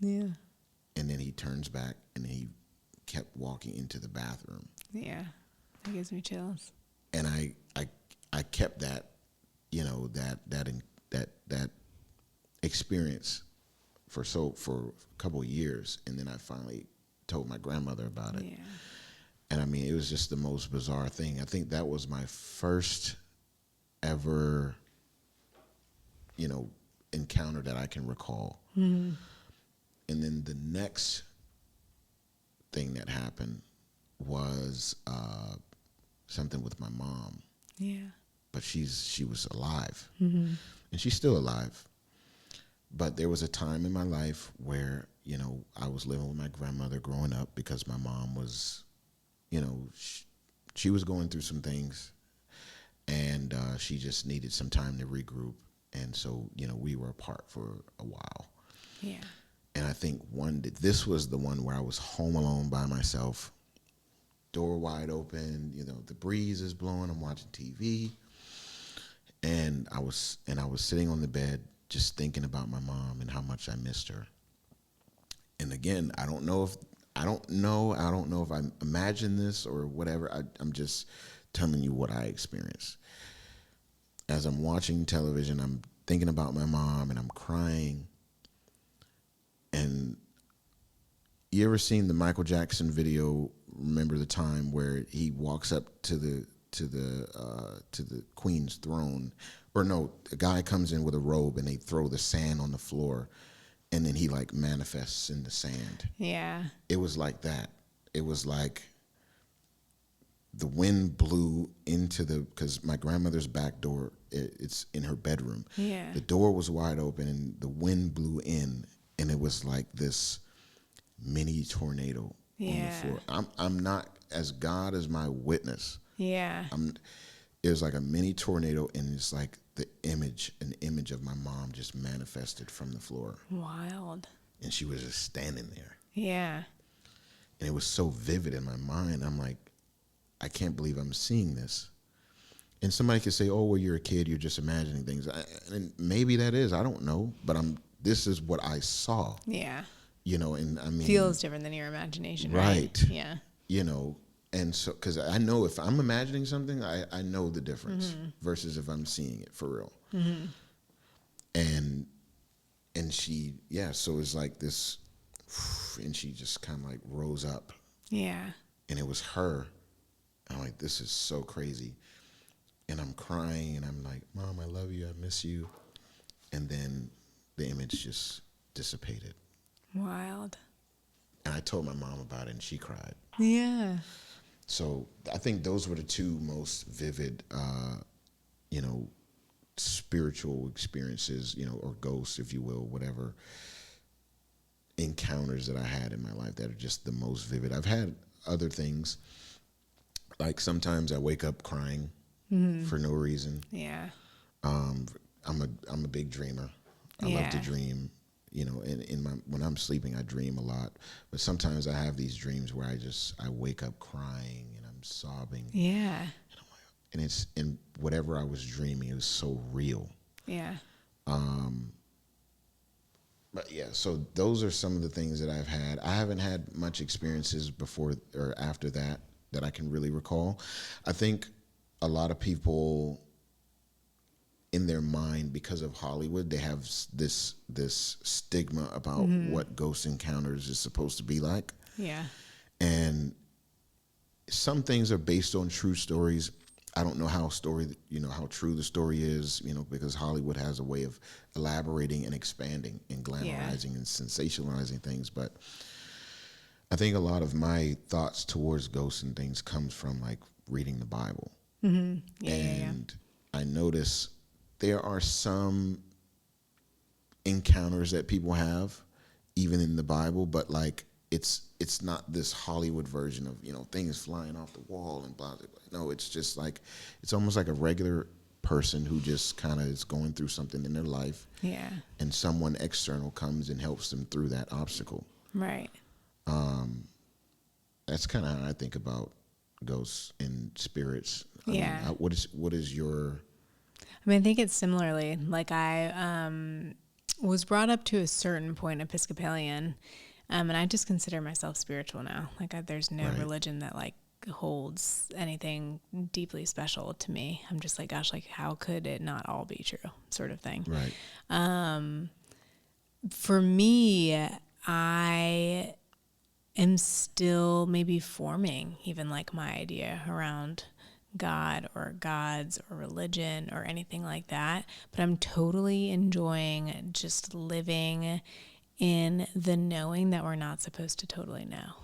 Yeah. And then he turns back and he kept walking into the bathroom. Yeah. That gives me chills. And I kept that, that experience for a couple of years, and then I finally told my grandmother about it. Yeah. And I mean, it was just the most bizarre thing. I think that was my first ever, encounter that I can recall. Mm-hmm. And then the next thing that happened was something with my mom. Yeah. But she was alive. Mm-hmm. And she's still alive. But there was a time in my life where, I was living with my grandmother growing up because my mom was, she was going through some things, and she just needed some time to regroup. And so, we were apart for a while. Yeah. And I think this was the one where I was home alone by myself, door wide open, the breeze is blowing, I'm watching TV. And I was sitting on the bed just thinking about my mom and how much I missed her. And again, I don't know if I imagined this or whatever. I'm just telling you what I experienced. As I'm watching television, I'm thinking about my mom and I'm crying. And you ever seen the Michael Jackson video remember the time where he walks up to the queen's throne, or no, a guy comes in with a robe and they throw the sand on the floor, and then he like manifests in the sand. Yeah. It was like that. It was like the wind blew into because my grandmother's back door, it's in her bedroom. Yeah. The door was wide open and the wind blew in, and it was like this mini tornado on the floor. I'm not, as God as my witness. Yeah. It was like a mini tornado, and it's like an image of my mom just manifested from the floor. Wild. And she was just standing there. Yeah. And it was so vivid in my mind. I'm like, I can't believe I'm seeing this. And somebody could say, oh, well, you're a kid, you're just imagining things. And maybe that is, I don't know, but this is what I saw. Yeah. You know, and I mean, feels different than your imagination, right? Yeah. You know, and so, because I know if I'm imagining something, I know the difference versus if I'm seeing it for real. And she, so it's like this, and she just kind of like rose up. Yeah. And it was her. I'm like, this is so crazy. And I'm crying, and I'm like, Mom, I love you, I miss you. And then the image just dissipated. Wild. And I told my mom about it, and she cried. Yeah. So I think those were the two most vivid, spiritual experiences, or ghosts, if you will, whatever, encounters that I had in my life that are just the most vivid. I've had other things, like sometimes I wake up crying for no reason. Yeah. I'm a big dreamer. I love to dream. When I'm sleeping, I dream a lot. But sometimes I have these dreams where I wake up crying and I'm sobbing. Yeah. And whatever I was dreaming, it was so real. Yeah. But yeah, so those are some of the things that I've had. I haven't had much experiences before or after that I can really recall. I think a lot of people in their mind, because of Hollywood, they have this stigma about what ghost encounters is supposed to be like. Yeah. And some things are based on true stories. I don't know how true the story is, because Hollywood has a way of elaborating and expanding and glamorizing and sensationalizing things. But I think a lot of my thoughts towards ghosts and things comes from like reading the Bible. And I notice there are some encounters that people have, even in the Bible, but like it's not this Hollywood version of things flying off the wall and blah, blah, blah. No, it's just like it's almost like a regular person who just kind of is going through something in their life. Yeah. And someone external comes and helps them through that obstacle. Right. That's kind of how I think about ghosts and spirits. I mean, what is your? I think it's similarly. Like I was brought up to a certain point Episcopalian, and I just consider myself spiritual now. Like there's no religion that like holds anything deeply special to me. I'm just like, gosh, like how could it not all be true, sort of thing. Right. For me, I am still maybe forming even like my idea around God or gods or religion or anything like that. But I'm totally enjoying just living in the knowing that we're not supposed to totally know.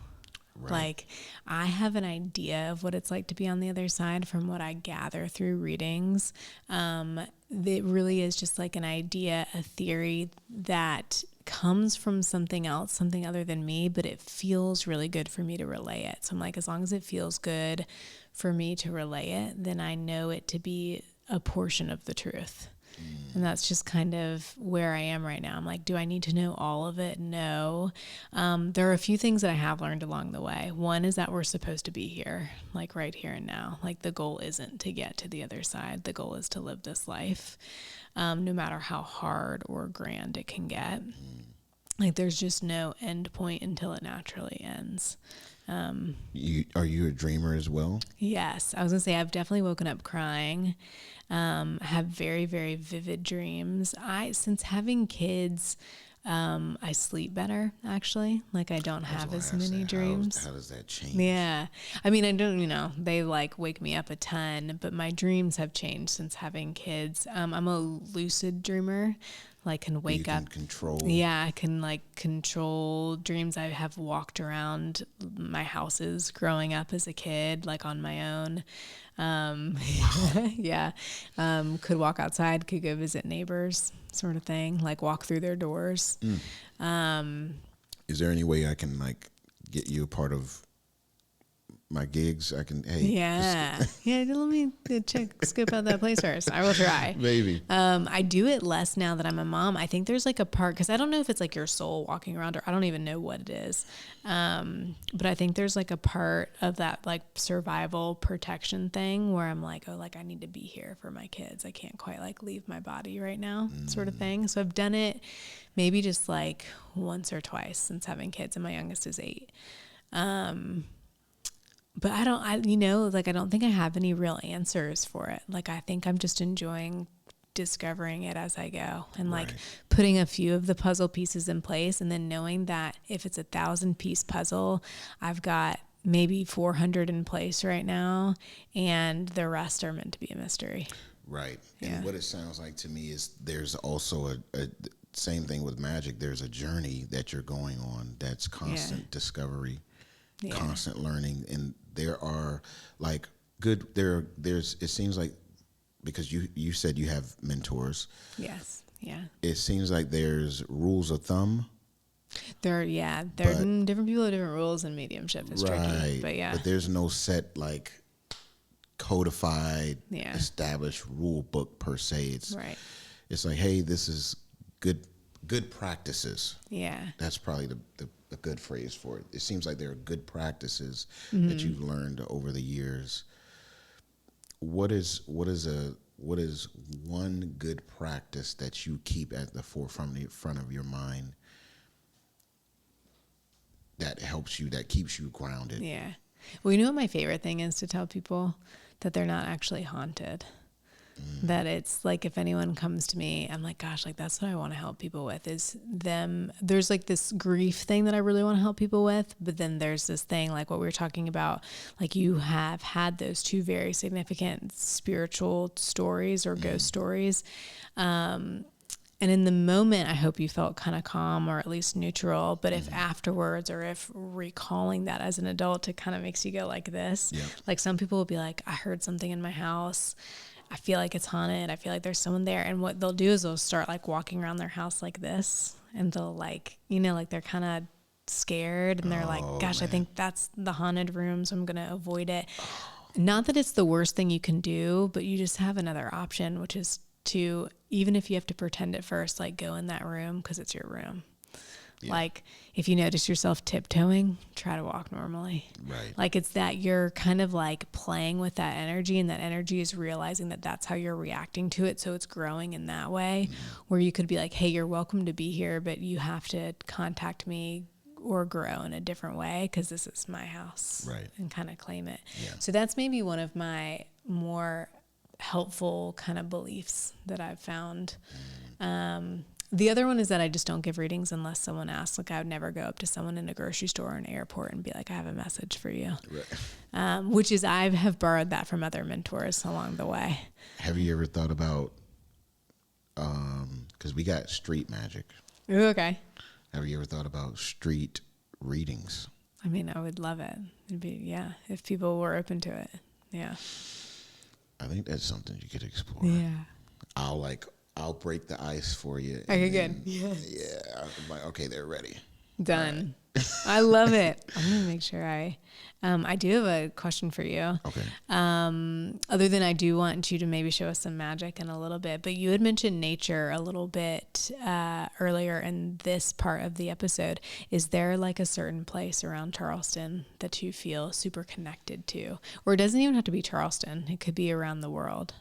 Right. Like I have an idea of what it's like to be on the other side from what I gather through readings. It really is just like an idea, a theory that comes from something else, something other than me, but it feels really good for me to relay it. So I'm like, as long as it feels good for me to relay it, then I know it to be a portion of the truth. And that's just kind of where I am right now. I'm like, do I need to know all of it? No. There are a few things that I have learned along the way. One is that we're supposed to be here, like right here and now. Like the goal isn't to get to the other side. The goal is to live this life, no matter how hard or grand it can get. Like there's just no end point until it naturally ends. Are you a dreamer as well? Yes. I was gonna say I've definitely woken up crying. Have very, very vivid dreams. Since having kids, I sleep better, actually. Like I don't have as many dreams. How does that change? Yeah. I mean, I don't, they like wake me up a ton, but my dreams have changed since having kids. I'm a lucid dreamer, like can wake up. Control. Yeah. I can like control dreams. I have walked around my houses growing up as a kid, like on my own. Yeah. Could walk outside, could go visit neighbors, sort of thing, like walk through their doors. Is there any way I can like get you a part of my gigs? I can, Yeah. Let me scope out that place first. I will try. Maybe. I do it less now that I'm a mom. I think there's like a part, cause I don't know if it's like your soul walking around, or I don't even know what it is. But I think there's like a part of that like survival protection thing where I'm like, oh, like I need to be here for my kids. I can't quite like leave my body right now, sort of thing. So I've done it maybe just like once or twice since having kids, and my youngest is 8. But I don't think I have any real answers for it. Like, I think I'm just enjoying discovering it as I go, and like putting a few of the puzzle pieces in place, and then knowing that if it's 1,000-piece puzzle, I've got maybe 400 in place right now, and the rest are meant to be a mystery. Right. Yeah. And what it sounds like to me is there's also a same thing with magic. There's a journey that you're going on that's constant discovery, constant learning, and there are like there's it seems like, because you said you have mentors. Yes. Yeah. It seems like there's rules of thumb. Different people have different rules, and mediumship is tricky. But there's no set like codified, established rule book per se. It's like, hey, this is good practices. Yeah. That's probably the good phrase for it. It seems like there are good practices that you've learned over the years. What is one good practice that you keep at the front of your mind that helps you, that keeps you grounded? Yeah. Well, you know what my favorite thing is to tell people? That they're not actually haunted. That it's like, if anyone comes to me, I'm like, gosh, like that's what I want to help people with, is them. There's like this grief thing that I really want to help people with, but then there's this thing like what we were talking about, like you have had those 2 very significant spiritual stories or ghost stories. And in the moment, I hope you felt kind of calm, or at least neutral. But if afterwards, or if recalling that as an adult, it kind of makes you go like this. Like some people will be like, I heard something in my house. I feel like it's haunted. I feel like there's someone there. And what they'll do is they'll start like walking around their house like this. And they'll like, like they're kind of scared. And they're like, gosh, man, I think that's the haunted room, so I'm going to avoid it. Not that it's the worst thing you can do, but you just have another option, which is to, even if you have to pretend at first, like go in that room because it's your room. Like if you notice yourself tiptoeing, try to walk normally. Right. Like it's that you're kind of like playing with that energy, and that energy is realizing that that's how you're reacting to it. So it's growing in that way, where you could be like, hey, you're welcome to be here, but you have to contact me or grow in a different way because this is my house. Right. And kind of claim it. Yeah. So that's maybe one of my more helpful kind of beliefs that I've found. The other one is that I just don't give readings unless someone asks. Like I would never go up to someone in a grocery store or an airport and be like, I have a message for you. Right. Which is, I have borrowed that from other mentors along the way. Have you ever thought about, because we got street magic. Ooh, okay. Have you ever thought about street readings? I mean, I would love it. It'd be, if people were open to it. Yeah. I think that's something you could explore. Yeah. I'll break the ice for you. Okay, good. Yeah. I'm like, okay, they're ready. Done. Right. I love it. I'm going to make sure I do have a question for you. Okay. Other than I do want you to maybe show us some magic in a little bit, but you had mentioned nature a little bit earlier in this part of the episode. Is there like a certain place around Charleston that you feel super connected to? Or it doesn't even have to be Charleston. It could be around the world.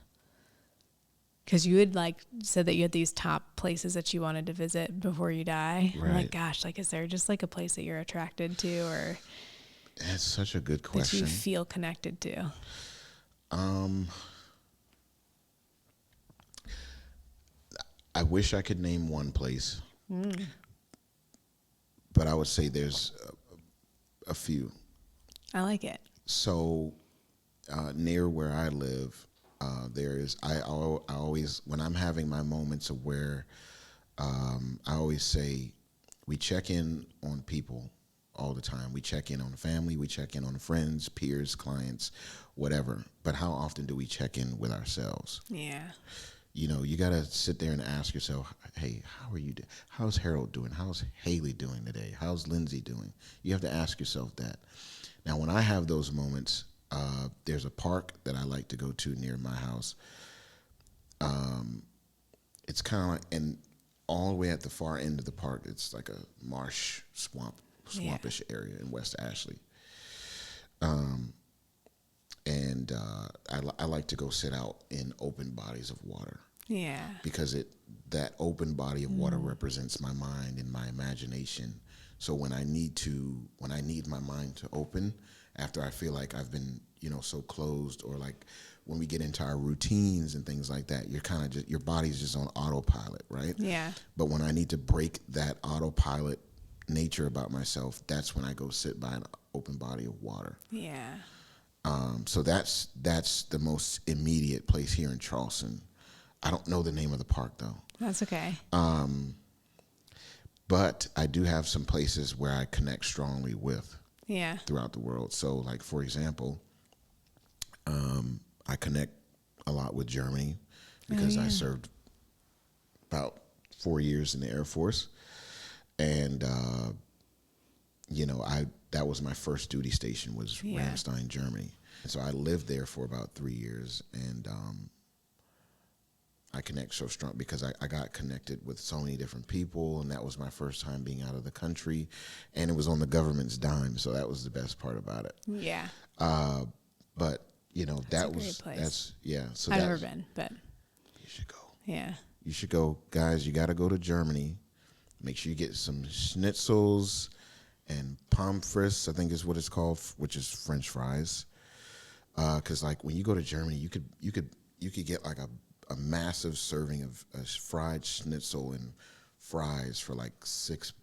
Because you had like said that you had these top places that you wanted to visit before you die. Right. I'm like, gosh, like, is there just like a place that you're attracted to, or that's such a good question, that you feel connected to? I wish I could name one place, but I would say there's a few. I like it. So near where I live, there is. I always, when I'm having my moments of where I always say we check in on people all the time. We check in on family, we check in on friends, peers, clients, whatever. But how often do we check in with ourselves? Yeah. You know, you got to sit there and ask yourself, hey, how are you doing? How's Harold doing? How's Hailey doing today? How's Lindsay doing? You have to ask yourself that. Now, when I have those moments, there's a park that I like to go to near my house. It's kind of like, and all the way at the far end of the park, it's like a marsh, swampish area in West Ashley. And I like to go sit out in open bodies of water. Yeah. Because that open body of water represents my mind and my imagination. So when I need my mind to open, after I feel like I've been, so closed, or like when we get into our routines and things like that, you're kind of just, your body's just on autopilot, right? Yeah. But when I need to break that autopilot nature about myself, that's when I go sit by an open body of water. Yeah. So that's the most immediate place here in Charleston. I don't know the name of the park though. That's okay. But I do have some places where I connect strongly with. Yeah. Throughout the world. So, like, for example, I connect a lot with Germany because I served about 4 years in the Air Force. And, that was my first duty station, was Ramstein, Germany. And so I lived there for about 3 years, and I connect so strong because I got connected with so many different people, and that was my first time being out of the country, and it was on the government's dime, so that was the best part about it. Yeah. But that's a great place. So I've never been, but you should go. Yeah. You should go, guys. You got to go to Germany. Make sure you get some schnitzels and pommes frites, I think is what it's called, which is French fries. Because like when you go to Germany, you could get like a massive serving of fried schnitzel and fries for like $6.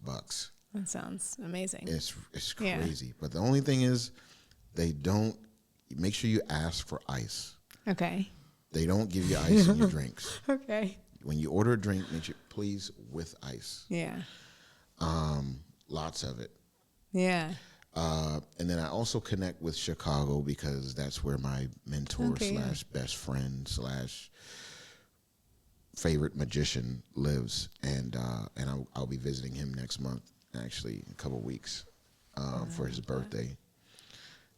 That sounds amazing. It's crazy. But the only thing is, they don't. Make sure you ask for ice. Okay. They don't give you ice in your drinks. Okay. When you order a drink, make sure please with ice. Yeah. Lots of it. Yeah. And then I also connect with Chicago because that's where my mentor / best friend / favorite magician lives, and I'll be visiting him next month, actually, in a couple of weeks, for his birthday.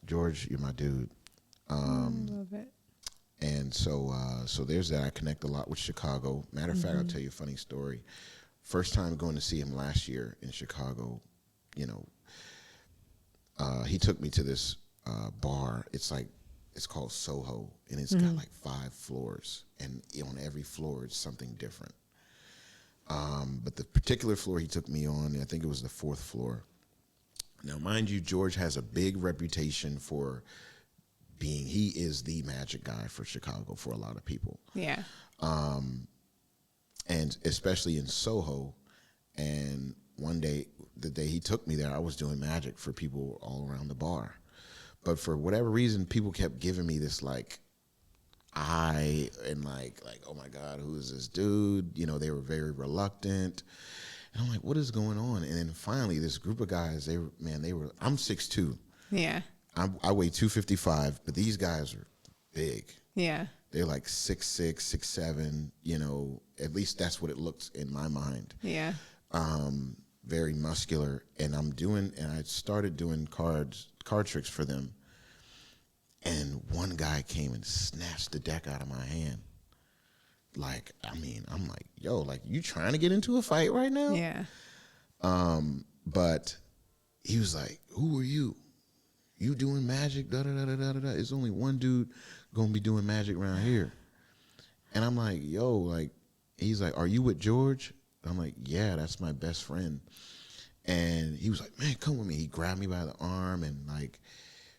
George, you're my dude. Love it. And so there's that. I connect a lot with Chicago. Matter of fact, I'll tell you a funny story. First time going to see him last year in Chicago, he took me to this bar. It's called Soho, and it's got like 5 floors, and on every floor it's something different. But the particular floor he took me on, I think it was the 4th floor. Now, mind you, George has a big reputation for he is the magic guy for Chicago for a lot of people. Yeah. And especially in Soho. And one day, the day he took me there, I was doing magic for people all around the bar. But for whatever reason, people kept giving me this like eye and like, oh my God, who is this dude? They were very reluctant. And I'm like, what is going on? And then finally, this group of guys, I'm 6'2". Yeah. I weigh 255, but these guys are big. Yeah. They're like 6'6", 6'7", at least that's what it looks in my mind. Yeah. Very muscular. And I started doing card tricks for them. And one guy came and snatched the deck out of my hand. Like, I'm like, yo, like, you trying to get into a fight right now? Yeah. But he was like, who are you? You doing magic? Da da da da da da. It's only one dude gonna be doing magic around here. And I'm like, yo, like, he's like, are you with George? I'm like, yeah, that's my best friend. And he was like, man, come with me. He grabbed me by the arm, and like,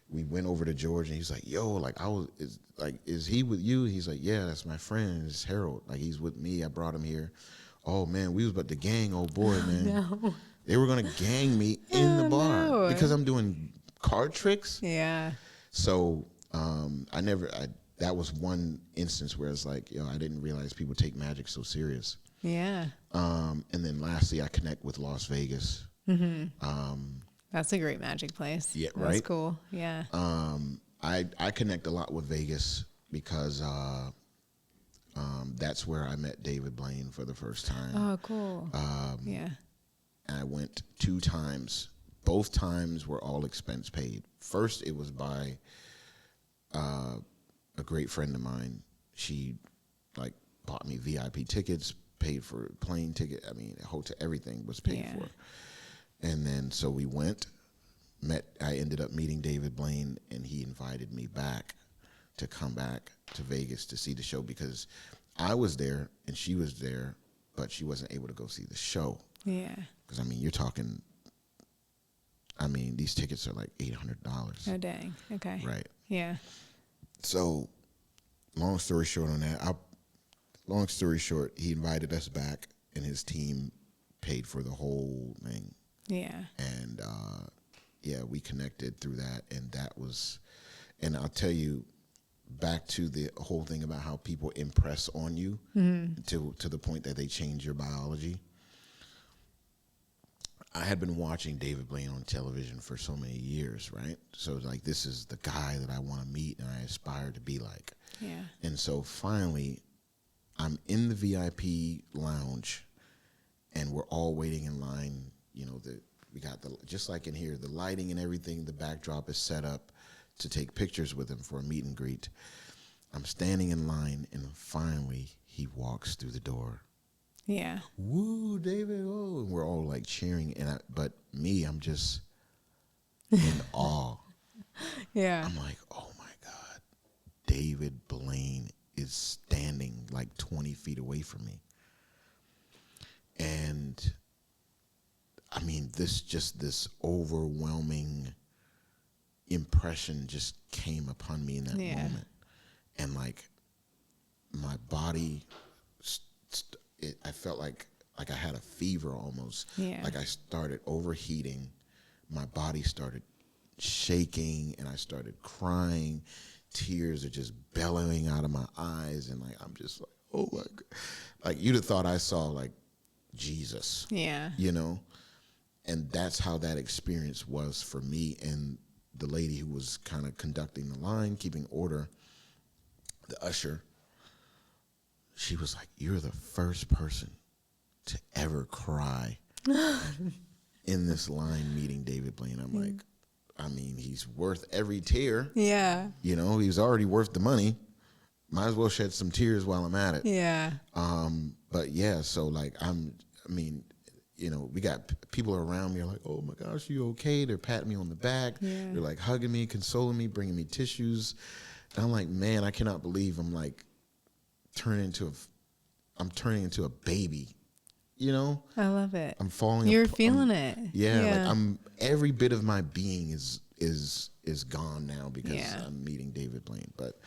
we went over to George, and he's like, yo, like, is he with you? He's like, yeah, that's my friend. It's Harold. Like, he's with me. I brought him here. Oh man, we was about the gang, old boy, man. No. They were going to gang me in the bar no. because I'm doing card tricks. Yeah. So that was one instance where it's like, I didn't realize people take magic so serious. Yeah. And then lastly, I connect with Las Vegas. That's a great magic place. Yeah, That's right? cool. Yeah. I connect a lot with Vegas because that's where I met David Blaine for the first time. Oh, cool. Yeah. I went 2 times. Both times were all expense paid. First, it was by a great friend of mine. She bought me VIP tickets, paid for plane ticket. I mean, hotel, everything was paid for. And then so we went, I ended up meeting David Blaine, and he invited me back to come back to Vegas to see the show because I was there and she was there, but she wasn't able to go see the show. Yeah. Because, I mean, you're talking, these tickets are like $800. Oh, dang. Okay. Right. Yeah. So, long story short on that, he invited us back, and his team paid for the whole thing. Yeah. And, we connected through that, and I'll tell you, back to the whole thing about how people impress on you to the point that they change your biology. I had been watching David Blaine on television for so many years, right? So this is the guy that I want to meet and I aspire to be like. Yeah. And so finally, I'm in the VIP lounge, and we're all waiting in line. We got just like in here, the lighting and everything, the backdrop is set up to take pictures with him for a meet and greet. I'm standing in line, and finally he walks through the door. Yeah. Woo, David! Oh, and we're all cheering, but me, I'm just in awe. Yeah. I'm like, oh my God, David Blaine is standing 20 feet away from me, and this overwhelming impression just came upon me in that moment, and my body, I felt like I had a fever almost. Yeah. I started overheating, my body started shaking, and I started crying. Tears are just bellowing out of my eyes, and I'm just oh my God, you'd have thought I saw Jesus. Yeah. And that's how that experience was for me. And the lady who was kind of conducting the line, keeping order, the usher, she was like, "You're the first person to ever cry in this line meeting David Blaine." I'm like, he's worth every tear. Yeah. He's already worth the money. Might as well shed some tears while I'm at it. Yeah. But yeah, so we got people around me are like, "Oh my gosh, you okay?" They're patting me on the back. Yeah. They're hugging me, consoling me, bringing me tissues. And I'm like, man, I cannot believe I'm turning into a baby. I love it. I'm falling. You're feeling it. Yeah, I'm every bit of my being is gone now because I'm meeting David Blaine. But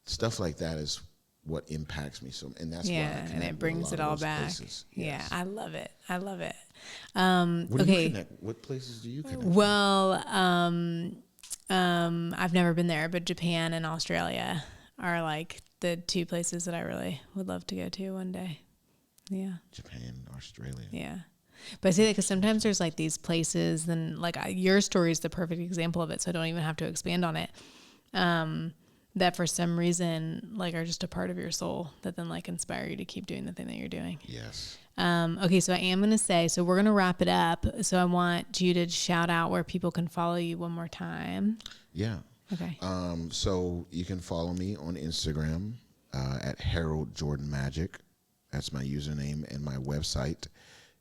stuff like that is what impacts me so, and that's why I and it brings it all back. Places. Yeah, Yes. I love it. What do you okay. connect? What places do you connect? Well, I've never been there, but Japan and Australia are the 2 places that I really would love to go to one day. Yeah. Japan, Australia. Yeah. But I say that because sometimes there's these places, and your story is the perfect example of it, so I don't even have to expand on it. That for some reason are just a part of your soul that then inspire you to keep doing the thing that you're doing. Yes. Okay, so I am going to say, so we're going to wrap it up. So I want you to shout out where people can follow you one more time. Yeah. Okay. So you can follow me on Instagram at Harold Jordan Magic. That's my username, and my website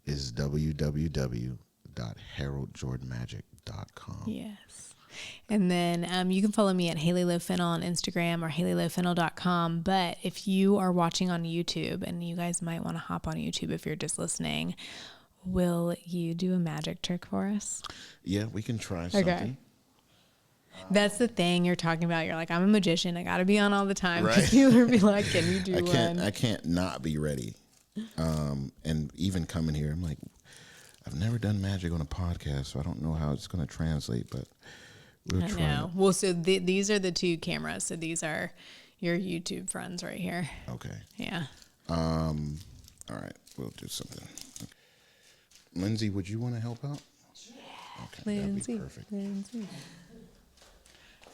is www.haroldjordanmagic.com. Yes. And then you can follow me at Hailey Low Fennel on Instagram or HaileyLowFennel.com. But if you are watching on YouTube, and you guys might want to hop on YouTube if you're just listening, will you do a magic trick for us? Yeah, we can try something. Okay. That's the thing you're talking about. You're like, I'm a magician. I got to be on all the time. Right. Because people will be like, can you do one? I can't not be ready. And even coming here, I'm like, I've never done magic on a podcast, so I don't know how it's going to translate, but we'll try. I know. Well, so these are the 2 cameras. So these are your YouTube friends right here. Okay. Yeah. All right. We'll do something. Okay. Lindsay, would you want to help out? Yeah. Okay. Lindsay. That'd be perfect. Lindsay.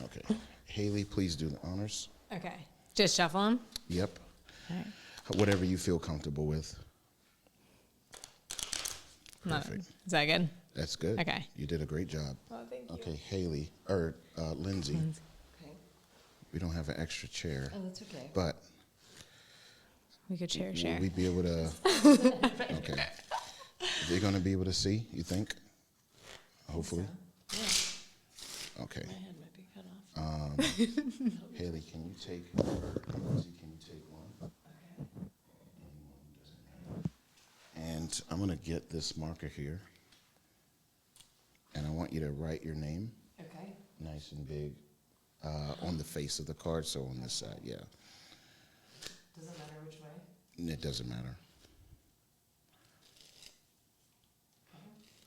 Okay. Hailey, please do the honors. Okay. Just shuffle them? Yep. All right. Whatever you feel comfortable with. Perfect. Is that good? That's good. Okay. You did a great job. Oh, thank you. Okay, Hailey, or Lindsay. Okay. We don't have an extra chair. Oh, that's okay. But We could share. will we be able to? Okay. They're going to be able to see, you think? Hopefully. Yeah. Okay. My head might be cut off. Hailey, can you take, Lindsay, can you take one? Okay. And I'm going to get this marker here. And I want you to write your name Okay. nice and big on the face of the card, so on this side, yeah. Doesn't matter which way. It doesn't matter.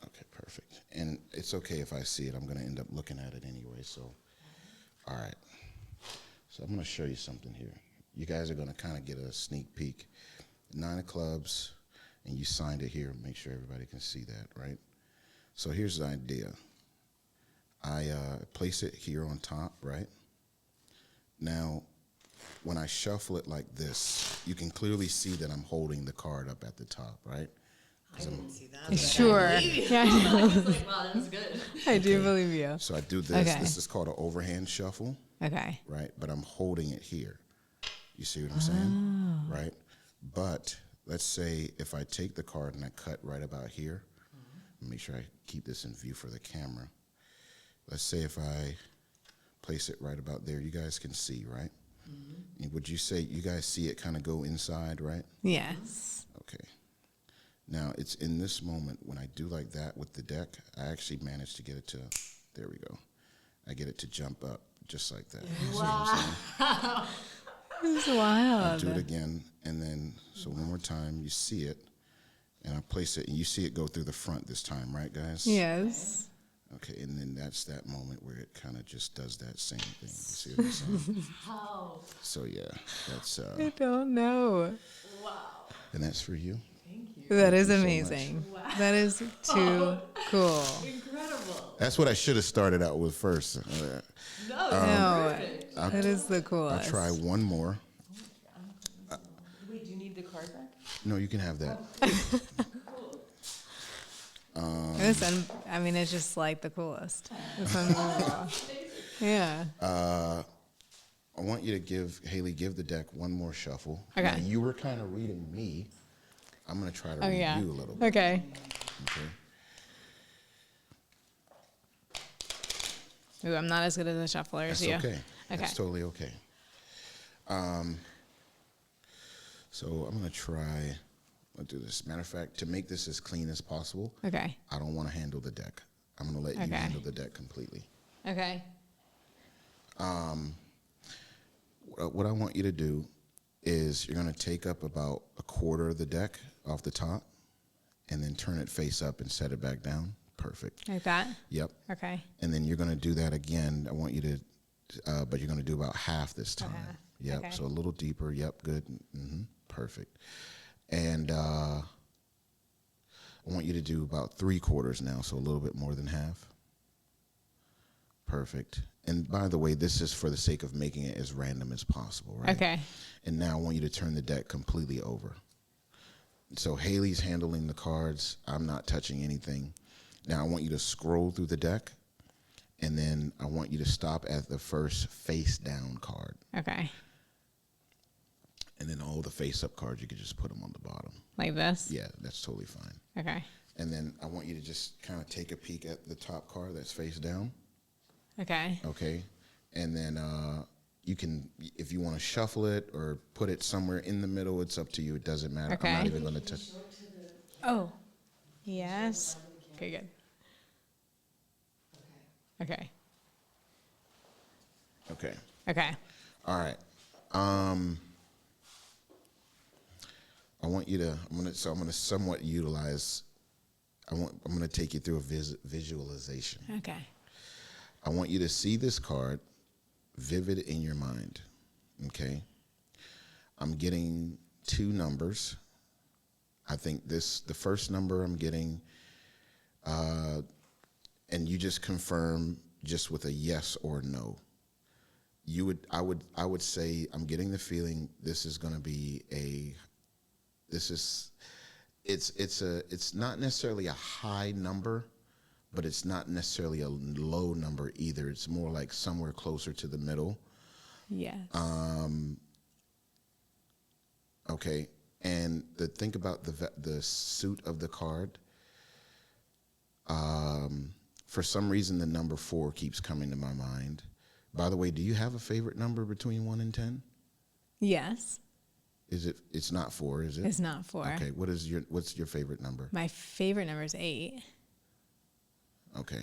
Okay, perfect. And it's okay if I see it. I'm going to end up looking at it anyway, so. All right. So I'm going to show you something here. You guys are going to kind of get a sneak peek. 9 of clubs, and you signed it here. Make sure everybody can see that, right? So here's the idea. I place it here on top, right? Now, when I shuffle it like this, you can clearly see that I'm holding the card up at the top, right? I didn't see that. Sure. Yeah, I know. I was like, wow, that was good. I do believe you. So I do this. Okay. This is called an overhand shuffle, Okay. right? But I'm holding it here. You see what I'm saying? Right? But let's say if I take the card and I cut right about here, make sure I keep this in view for the camera. Let's say if I place it right about there, you guys can see, right? And would you say you guys see it kind of go inside, right? Yes. Okay. Now, it's in this moment when I do like that with the deck, I actually managed to get it to, there we go. I get it to jump up just like that. You see what I'm saying? This is I'll wild. do it again, and then, so one more time, you see it, and I place it, and you see it go through the front this time, right, guys? Yes. Okay, and then that's that moment where it kind of just does that same thing. You see what I'm saying? How? So, yeah, that's, I don't know. Wow. and that's for you. Thank you. That is you so amazing. Wow. That is too cool. Incredible. That's what I should have started out with first. No, No, perfect. that is the I'll coolest. try one more. Wait, do you need the card back? No, you can have that. I mean, it's just like the coolest. It's unbelievable. Yeah. I want you to give the deck one more shuffle. Okay. Now, you were kind of reading me. I'm going to try to read you a little bit. Okay. Okay. Ooh, I'm not as good as a shuffler as That's you. okay. Okay. That's totally okay. So I'm going to try. I'll do this. Matter of fact, to make this as clean as possible, Okay. I don't want to handle the deck. I'm going to let you Okay. handle the deck completely. Okay. What I want you to do is you're going to take up about a quarter of the deck off the top and then turn it face up and set it back down. Perfect. Like that? Yep. Okay. And then you're going to do that again. I want you to, but you're going to do about half this time. half. Yep. Okay. So a little deeper. Yep. Good. Perfect. And I want you to do about 3/4 now, so a little bit more than half. Perfect. And by the way, this is for the sake of making it as random as possible, right? Okay. And now I want you to turn the deck completely over. So Hailey's handling the cards. I'm not touching anything. Now I want you to scroll through the deck, and then I want you to stop at the first face down card. Okay. And then all the face up cards, you can just put them on the bottom. Like this? Yeah, that's totally fine. Okay. And then I want you to just kind of take a peek at the top card that's face down. Okay. Okay. And then you can, if you want to shuffle it or put it somewhere in the middle, it's up to you. It doesn't matter. Okay. I'm not even going to touch. Oh. Yes. Okay, good. Okay. Okay. Okay. All right. I want you to, I'm going to somewhat utilize I'm going to take you through a visualization. Okay. I want you to see this card vivid in your mind. Okay. I'm getting 2 numbers. I think the first number I'm getting, and you just confirm just with a yes or no. I would say I'm getting the feeling this is going to be it's not necessarily a high number, but it's not necessarily a low number either. It's more like somewhere closer to the middle. Yes. Okay. And think about the suit of the card. For some reason, the number 4 keeps coming to my mind. By the way, do you have a favorite number between 1 and 10? Yes. It's not 4, is it? It's not 4. Okay. What's your favorite number? My favorite number is 8. Okay.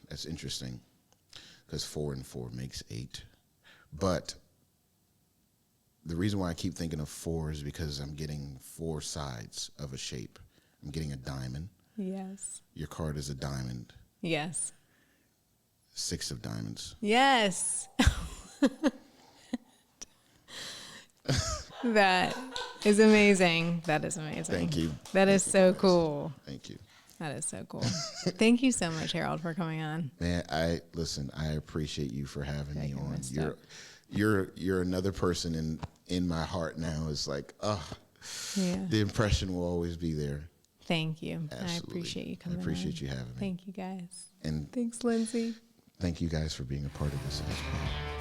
That's interesting because 4 and 4 makes 8. But the reason why I keep thinking of 4 is because I'm getting 4 sides of a shape. I'm getting a diamond. Yes. Your card is a diamond. Yes. 6 of diamonds. Yes. That is amazing. That is amazing. Thank you. That is so cool. Thank you. That is so cool. Thank you so much, Harold, for coming on. Man, I appreciate you for having me on. messed up. You're another person in my heart now. It's like, Yeah. the impression will always be there. Thank you. Absolutely. I appreciate you coming I appreciate on. you having me. Thank you, guys. And Thanks, Lindsay. thank you guys for being a part of this as well.